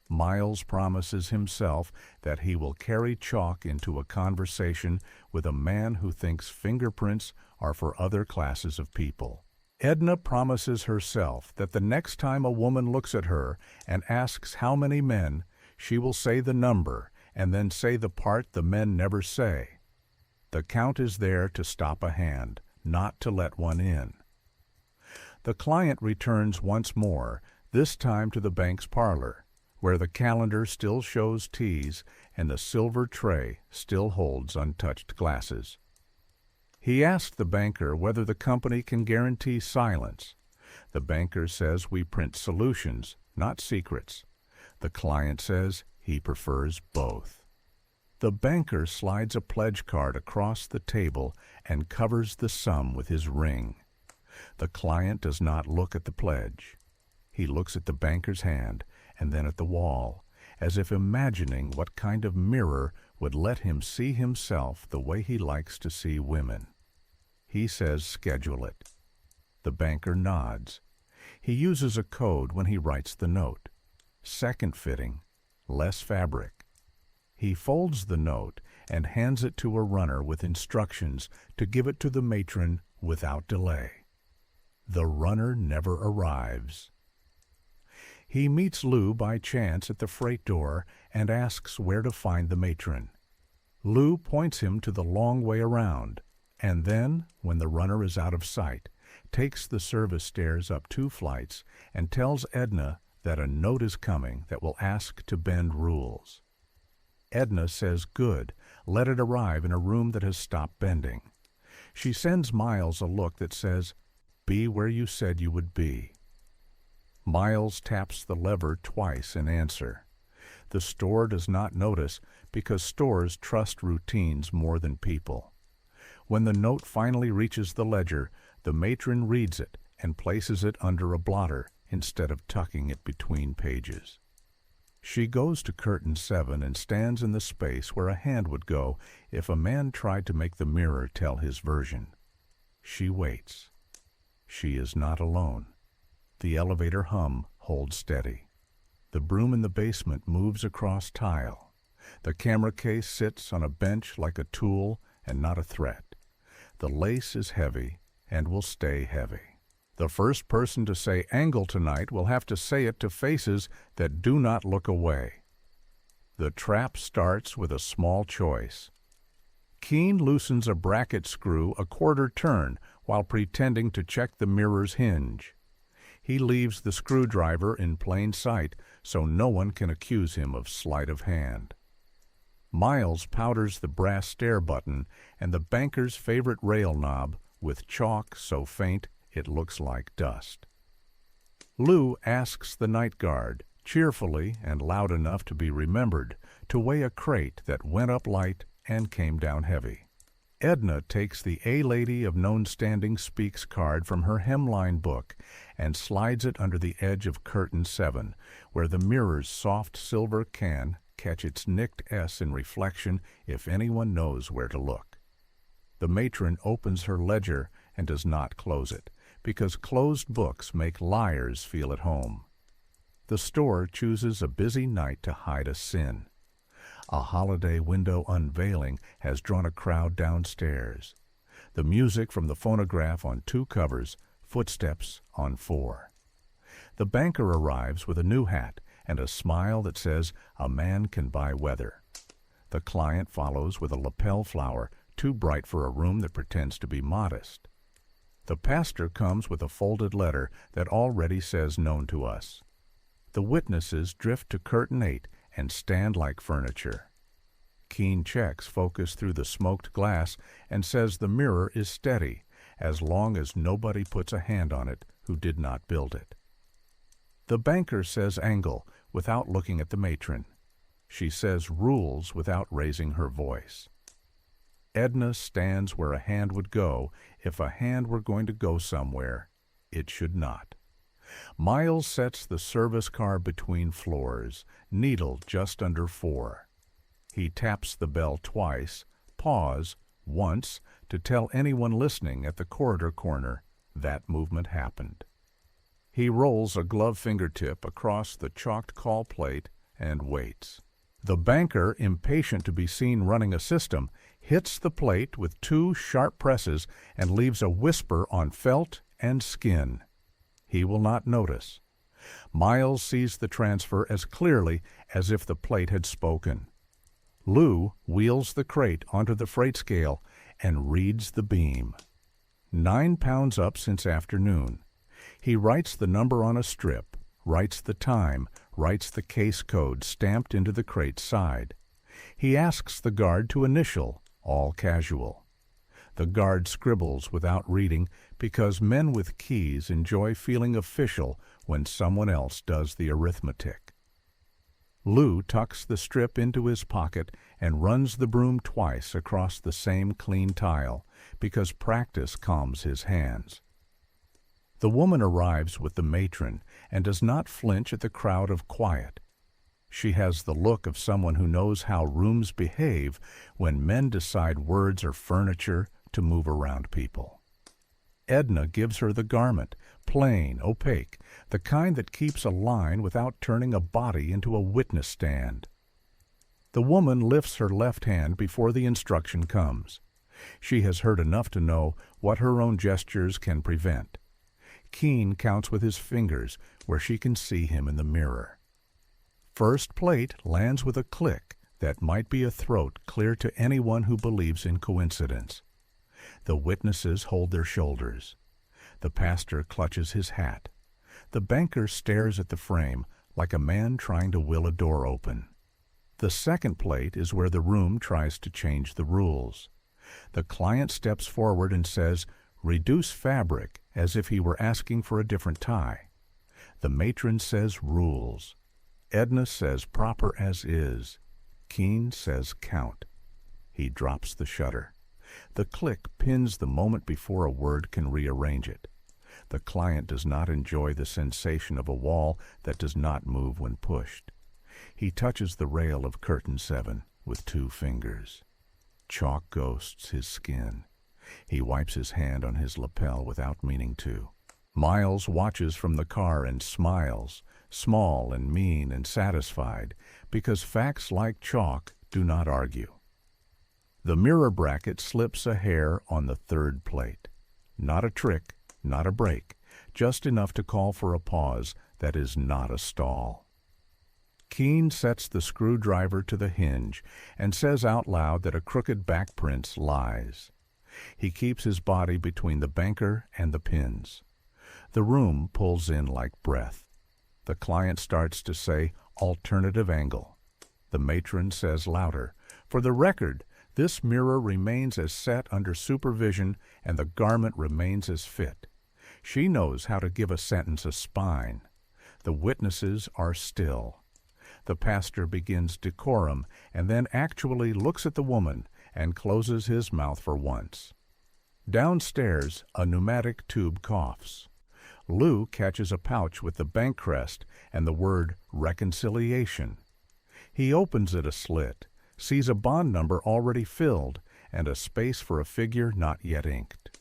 Miles promises himself that he will carry chalk into a conversation with a man who thinks fingerprints are for other classes of people. Edna promises herself that the next time a woman looks at her and asks how many men, she will say the number and then say the part the men never say. The count is there to stop a hand, not to let one in. The client returns once more, this time to the bank's parlor, where the calendar still shows teas and the silver tray still holds untouched glasses. He asked the banker whether the company can guarantee silence. The banker says we print solutions, not secrets. The client says he prefers both. The banker slides a pledge card across the table and covers the sum with his ring. The client does not look at the pledge. He looks at the banker's hand and then at the wall, as if imagining what kind of mirror would let him see himself the way he likes to see women. He says schedule it. The banker nods. He uses a code when he writes the note. Second fitting, less fabric. He folds the note and hands it to a runner with instructions to give it to the matron without delay. The runner never arrives. He meets Lou by chance at the freight door and asks where to find the matron. Lou points him to the long way around, and then, when the runner is out of sight, takes the service stairs up 2 flights and tells Edna that a note is coming that will ask to bend rules. Edna says good, let it arrive in a room that has stopped bending. She sends Miles a look that says, "Be where you said you would be." Miles taps the lever twice in answer. The store does not notice because stores trust routines more than people. When the note finally reaches the ledger, the matron reads it and places it under a blotter instead of tucking it between pages. She goes to curtain 7 and stands in the space where a hand would go if a man tried to make the mirror tell his version. She waits. She is not alone. The elevator hum holds steady. The broom in the basement moves across tile. The camera case sits on a bench like a tool and not a threat. The lace is heavy and will stay heavy. The first person to say angle tonight will have to say it to faces that do not look away. The trap starts with a small choice. Keene loosens a bracket screw a quarter turn while pretending to check the mirror's hinge. He leaves the screwdriver in plain sight so no one can accuse him of sleight of hand. Miles powders the brass stair button and the banker's favorite rail knob with chalk so faint it looks like dust. Lou asks the night guard, cheerfully and loud enough to be remembered, to weigh a crate that went up light and came down heavy. Edna takes the A Lady of Known Standing Speaks card from her hemline book and slides it under the edge of curtain 7, where the mirror's soft silver can catch its nicked S in reflection if anyone knows where to look. The matron opens her ledger and does not close it, because closed books make liars feel at home. The store chooses a busy night to hide a sin. A holiday window unveiling has drawn a crowd downstairs. The music from the phonograph on 2 covers, footsteps on 4. The banker arrives with a new hat and a smile that says a man can buy weather. The client follows with a lapel flower, too bright for a room that pretends to be modest. The pastor comes with a folded letter that already says known to us. The witnesses drift to curtain 8 and stand like furniture. Keene checks focus through the smoked glass and says the mirror is steady as long as nobody puts a hand on it who did not build it. The banker says angle without looking at the matron. She says rules without raising her voice. Edna stands where a hand would go if a hand were going to go somewhere it should not. Miles sets the service car between floors, needle just under 4. He taps the bell twice, pause, once, to tell anyone listening at the corridor corner that movement happened. He rolls a glove fingertip across the chalked call plate and waits. The banker, impatient to be seen running a system, hits the plate with 2 sharp presses and leaves a whisper on felt and skin. He will not notice. Miles sees the transfer as clearly as if the plate had spoken. Lou wheels the crate onto the freight scale and reads the beam. 9 pounds up since afternoon. He writes the number on a strip, writes the time, writes the case code stamped into the crate's side. He asks the guard to initial, all casual. The guard scribbles without reading because men with keys enjoy feeling official when someone else does the arithmetic. Lou tucks the strip into his pocket and runs the broom twice across the same clean tile because practice calms his hands. The woman arrives with the matron and does not flinch at the crowd of quiet. She has the look of someone who knows how rooms behave when men decide words are furniture to move around people. Edna gives her the garment, plain, opaque, the kind that keeps a line without turning a body into a witness stand. The woman lifts her left hand before the instruction comes. She has heard enough to know what her own gestures can prevent. Keene counts with his fingers where she can see him in the mirror. First plate lands with a click that might be a throat clear to anyone who believes in coincidence. The witnesses hold their shoulders. The pastor clutches his hat. The banker stares at the frame like a man trying to will a door open. The second plate is where the room tries to change the rules. The client steps forward and says, "Reduce fabric," as if he were asking for a different tie. The matron says, "Rules." Edna says, "Proper as is." Keene says, "Count." He drops the shutter. The click pins the moment before a word can rearrange it. The client does not enjoy the sensation of a wall that does not move when pushed. He touches the rail of curtain 7 with 2 fingers. Chalk ghosts his skin. He wipes his hand on his lapel without meaning to. Miles watches from the car and smiles, small and mean and satisfied, because facts like chalk do not argue. The mirror bracket slips a hair on the third plate. Not a trick, not a break, just enough to call for a pause that is not a stall. Keene sets the screwdriver to the hinge and says out loud that a crooked back prints lies. He keeps his body between the banker and the pins. The room pulls in like breath. The client starts to say, "Alternative angle." The matron says louder, "For the record, this mirror remains as set under supervision and the garment remains as fit." She knows how to give a sentence a spine. The witnesses are still. The pastor begins decorum and then actually looks at the woman and closes his mouth for once. Downstairs, a pneumatic tube coughs. Lou catches a pouch with the bank crest and the word reconciliation. He opens it a slit, sees a bond number already filled and a space for a figure not yet inked.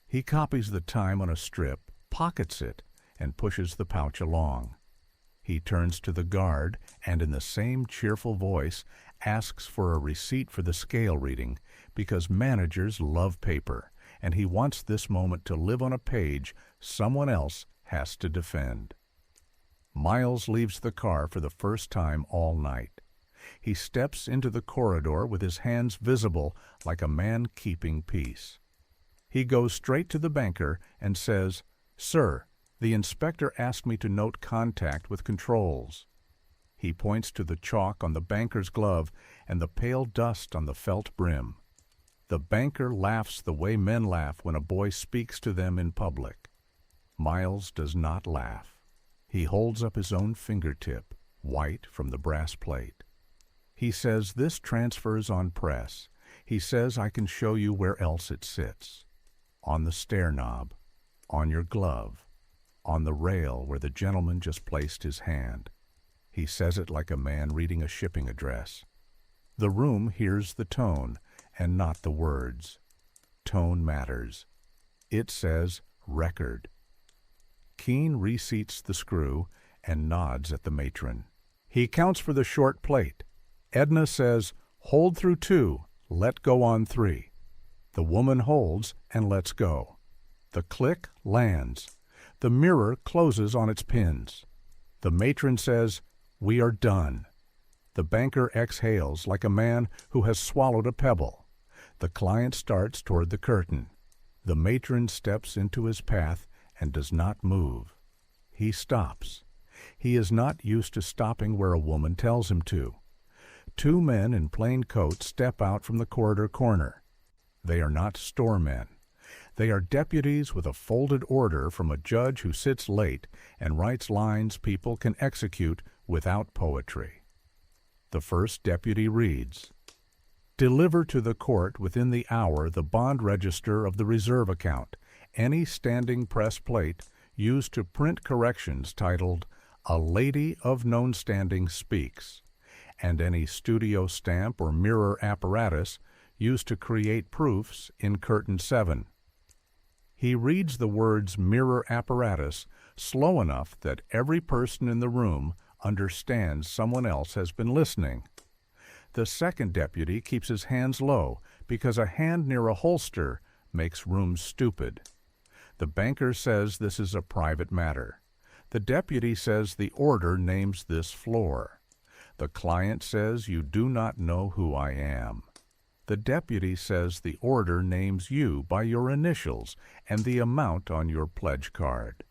He copies the time on a strip, pockets it, and pushes the pouch along. He turns to the guard and in the same cheerful voice asks for a receipt for the scale reading because managers love paper and he wants this moment to live on a page someone else has to defend. Miles leaves the car for the first time all night. He steps into the corridor with his hands visible like a man keeping peace. He goes straight to the banker and says, "Sir, the inspector asked me to note contact with controls." He points to the chalk on the banker's glove and the pale dust on the felt brim. The banker laughs the way men laugh when a boy speaks to them in public. Miles does not laugh. He holds up his own fingertip, white from the brass plate. He says, "This transfers on press." He says, "I can show you where else it sits. On the stair knob, on your glove, on the rail where the gentleman just placed his hand." He says it like a man reading a shipping address. The room hears the tone and not the words. Tone matters. It says record. Keene reseats the screw and nods at the matron. He counts for the short plate. Edna says, "Hold through 2, let go on 3. The woman holds and lets go. The click lands. The mirror closes on its pins. The matron says, "We are done." The banker exhales like a man who has swallowed a pebble. The client starts toward the curtain. The matron steps into his path and does not move. He stops. He is not used to stopping where a woman tells him to. 2 men in plain coats step out from the corridor corner. They are not storemen. They are deputies with a folded order from a judge who sits late and writes lines people can execute without poetry. The first deputy reads, "Deliver to the court within the hour the bond register of the reserve account, any standing press plate used to print corrections titled 'A Lady of Known Standing Speaks,' and any studio stamp or mirror apparatus used to create proofs in curtain 7. He reads the words mirror apparatus slow enough that every person in the room understands someone else has been listening. The second deputy keeps his hands low because a hand near a holster makes rooms stupid. The banker says this is a private matter. The deputy says the order names this floor. The client says you do not know who I am. The deputy says the order names you by your initials and the amount on your pledge card.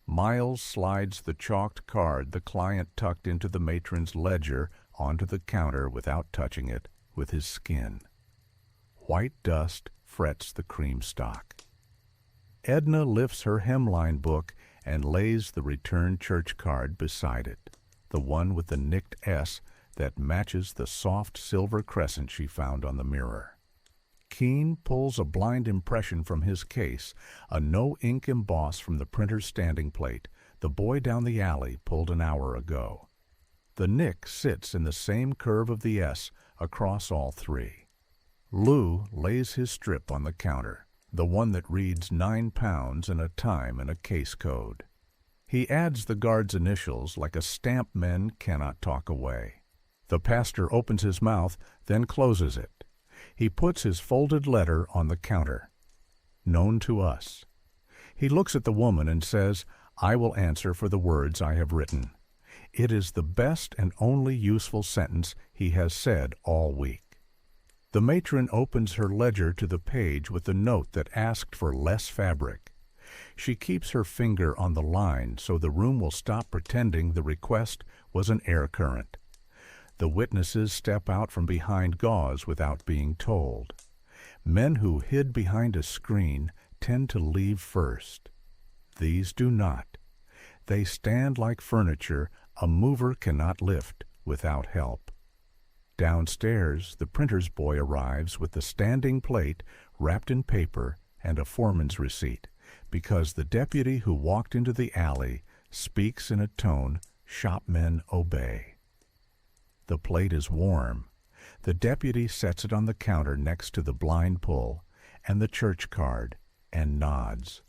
Miles slides the chalked card the client tucked into the matron's ledger onto the counter without touching it with his skin. White dust frets the cream stock. Edna lifts her hemline book and lays the return church card beside it, the one with the nicked S that matches the soft silver crescent she found on the mirror. Keene pulls a blind impression from his case, a no-ink emboss from the printer's standing plate the boy down the alley pulled an hour ago. The nick sits in the same curve of the S across all three. Lou lays his strip on the counter, the one that reads £9 and a time and a case code. He adds the guard's initials like a stamp men cannot talk away. The pastor opens his mouth, then closes it. He puts his folded letter on the counter. Known to us. He looks at the woman and says, "I will answer for the words I have written." It is the best and only useful sentence he has said all week. The matron opens her ledger to the page with the note that asked for less fabric. She keeps her finger on the line so the room will stop pretending the request was an air current. The witnesses step out from behind gauze without being told. Men who hid behind a screen tend to leave first. These do not. They stand like furniture a mover cannot lift without help. Downstairs, the printer's boy arrives with the standing plate wrapped in paper and a foreman's receipt, because the deputy who walked into the alley speaks in a tone shopmen obey. The plate is warm. The deputy sets it on the counter next to the blind pull and the church card and nods.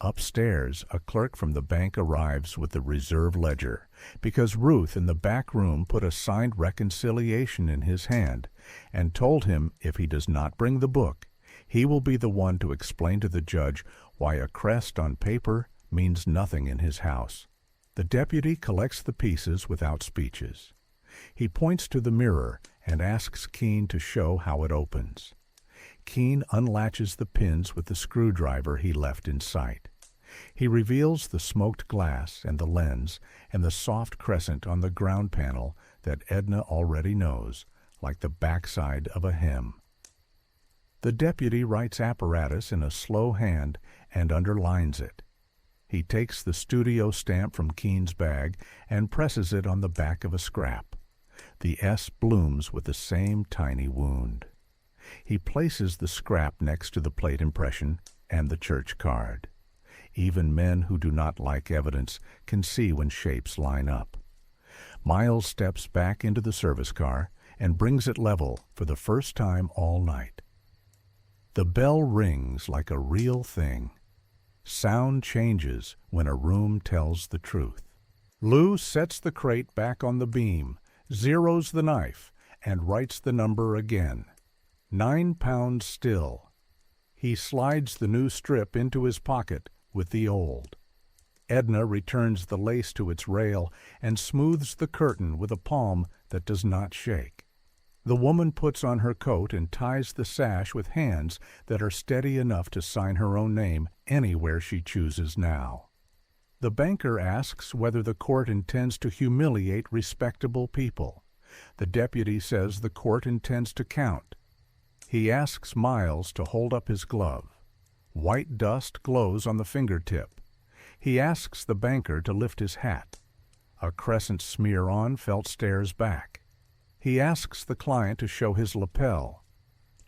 Upstairs, a clerk from the bank arrives with the reserve ledger, because Ruth in the back room put a signed reconciliation in his hand and told him if he does not bring the book, he will be the one to explain to the judge why a crest on paper means nothing in his house. The deputy collects the pieces without speeches. He points to the mirror and asks Keene to show how it opens. Keene unlatches the pins with the screwdriver he left in sight. He reveals the smoked glass and the lens and the soft crescent on the ground panel that Edna already knows, like the backside of a hem. The deputy writes apparatus in a slow hand and underlines it. He takes the studio stamp from Keene's bag and presses it on the back of a scrap. The S blooms with the same tiny wound. He places the scrap next to the plate impression and the church card. Even men who do not like evidence can see when shapes line up. Miles steps back into the service car and brings it level for the first time all night. The bell rings like a real thing. Sound changes when a room tells the truth. Lou sets the crate back on the beam, zeroes the knife, and writes the number again. £9 still. He slides the new strip into his pocket with the old. Edna returns the lace to its rail and smooths the curtain with a palm that does not shake. The woman puts on her coat and ties the sash with hands that are steady enough to sign her own name anywhere she chooses now. The banker asks whether the court intends to humiliate respectable people. The deputy says the court intends to count. He asks Miles to hold up his glove. White dust glows on the fingertip. He asks the banker to lift his hat. A crescent smear on felt stares back. He asks the client to show his lapel.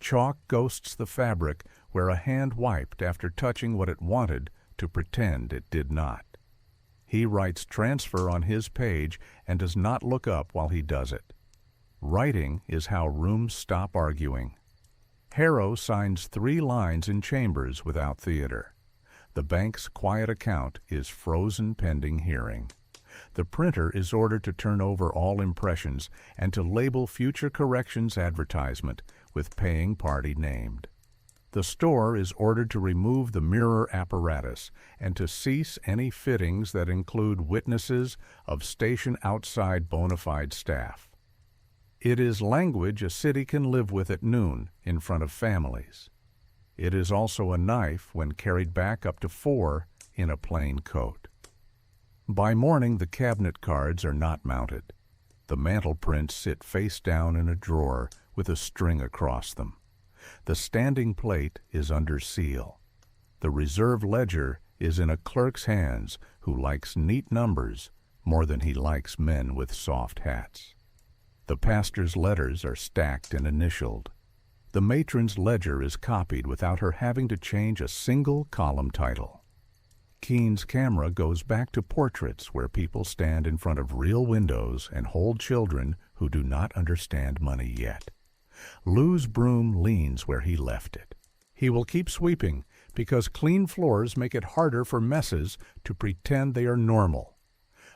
Chalk ghosts the fabric where a hand wiped after touching what it wanted to pretend it did not. He writes transfer on his page and does not look up while he does it. Writing is how rooms stop arguing. Harrow signs 3 lines in chambers without theater. The bank's quiet account is frozen pending hearing. The printer is ordered to turn over all impressions and to label future corrections advertisement with paying party named. The store is ordered to remove the mirror apparatus and to cease any fittings that include witnesses of station outside bona fide staff. It is language a city can live with at noon in front of families. It is also a knife when carried back up to 4 in a plain coat. By morning, the cabinet cards are not mounted. The mantel prints sit face down in a drawer with a string across them. The standing plate is under seal. The reserve ledger is in a clerk's hands who likes neat numbers more than he likes men with soft hats. The pastor's letters are stacked and initialed. The matron's ledger is copied without her having to change a single column title. Keene's camera goes back to portraits where people stand in front of real windows and hold children who do not understand money yet. Lou's broom leans where he left it. He will keep sweeping because clean floors make it harder for messes to pretend they are normal.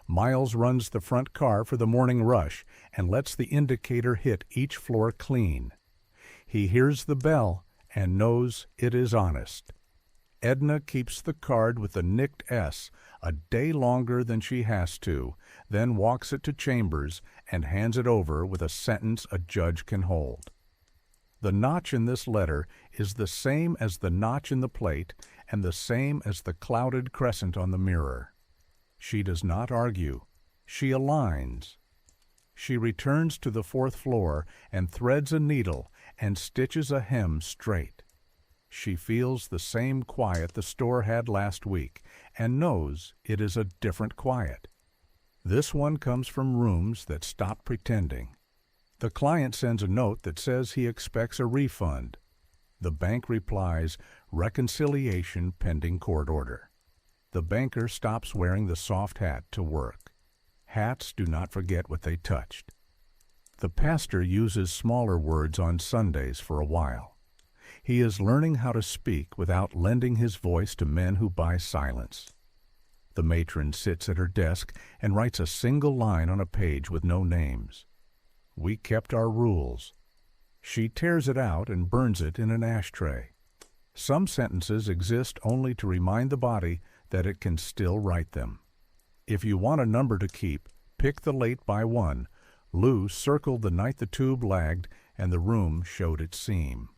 Miles runs the front car for the morning rush and lets the indicator hit each floor clean. He hears the bell and knows it is honest. Edna keeps the card with the nicked S a day longer than she has to, then walks it to Chambers and hands it over with a sentence a judge can hold. The notch in this letter is the same as the notch in the plate and the same as the clouded crescent on the mirror. She does not argue. She aligns. She returns to the fourth floor and threads a needle and stitches a hem straight. She feels the same quiet the store had last week and knows it is a different quiet. This one comes from rooms that stop pretending. The client sends a note that says he expects a refund. The bank replies, reconciliation pending court order. The banker stops wearing the soft hat to work. Hats do not forget what they touched. The pastor uses smaller words on Sundays for a while. He is learning how to speak without lending his voice to men who buy silence. The matron sits at her desk and writes a single line on a page with no names. We kept our rules. She tears it out and burns it in an ashtray. Some sentences exist only to remind the body that it can still write them. If you want a number to keep, pick the late by 1. Lou circled the night the tube lagged and the room showed its seam.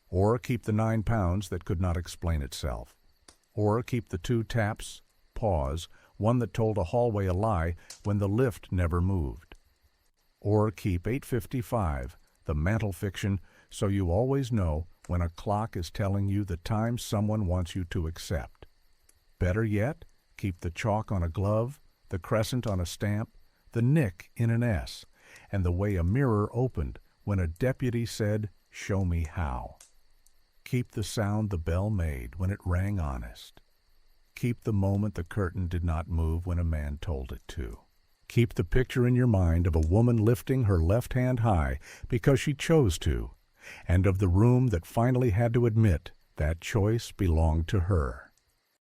Or keep the 9 pounds that could not explain itself. Or keep the 2 taps, pause, one that told a hallway a lie when the lift never moved. Or keep 8:55, the mantle fiction, so you always know when a clock is telling you the time someone wants you to accept. Better yet, keep the chalk on a glove, the crescent on a stamp, the nick in an S, and the way a mirror opened when a deputy said, "Show me how." Keep the sound the bell made when it rang honest. Keep the moment the curtain did not move when a man told it to. Keep the picture in your mind of a woman lifting her left hand high because she chose to, and of the room that finally had to admit that choice belonged to her.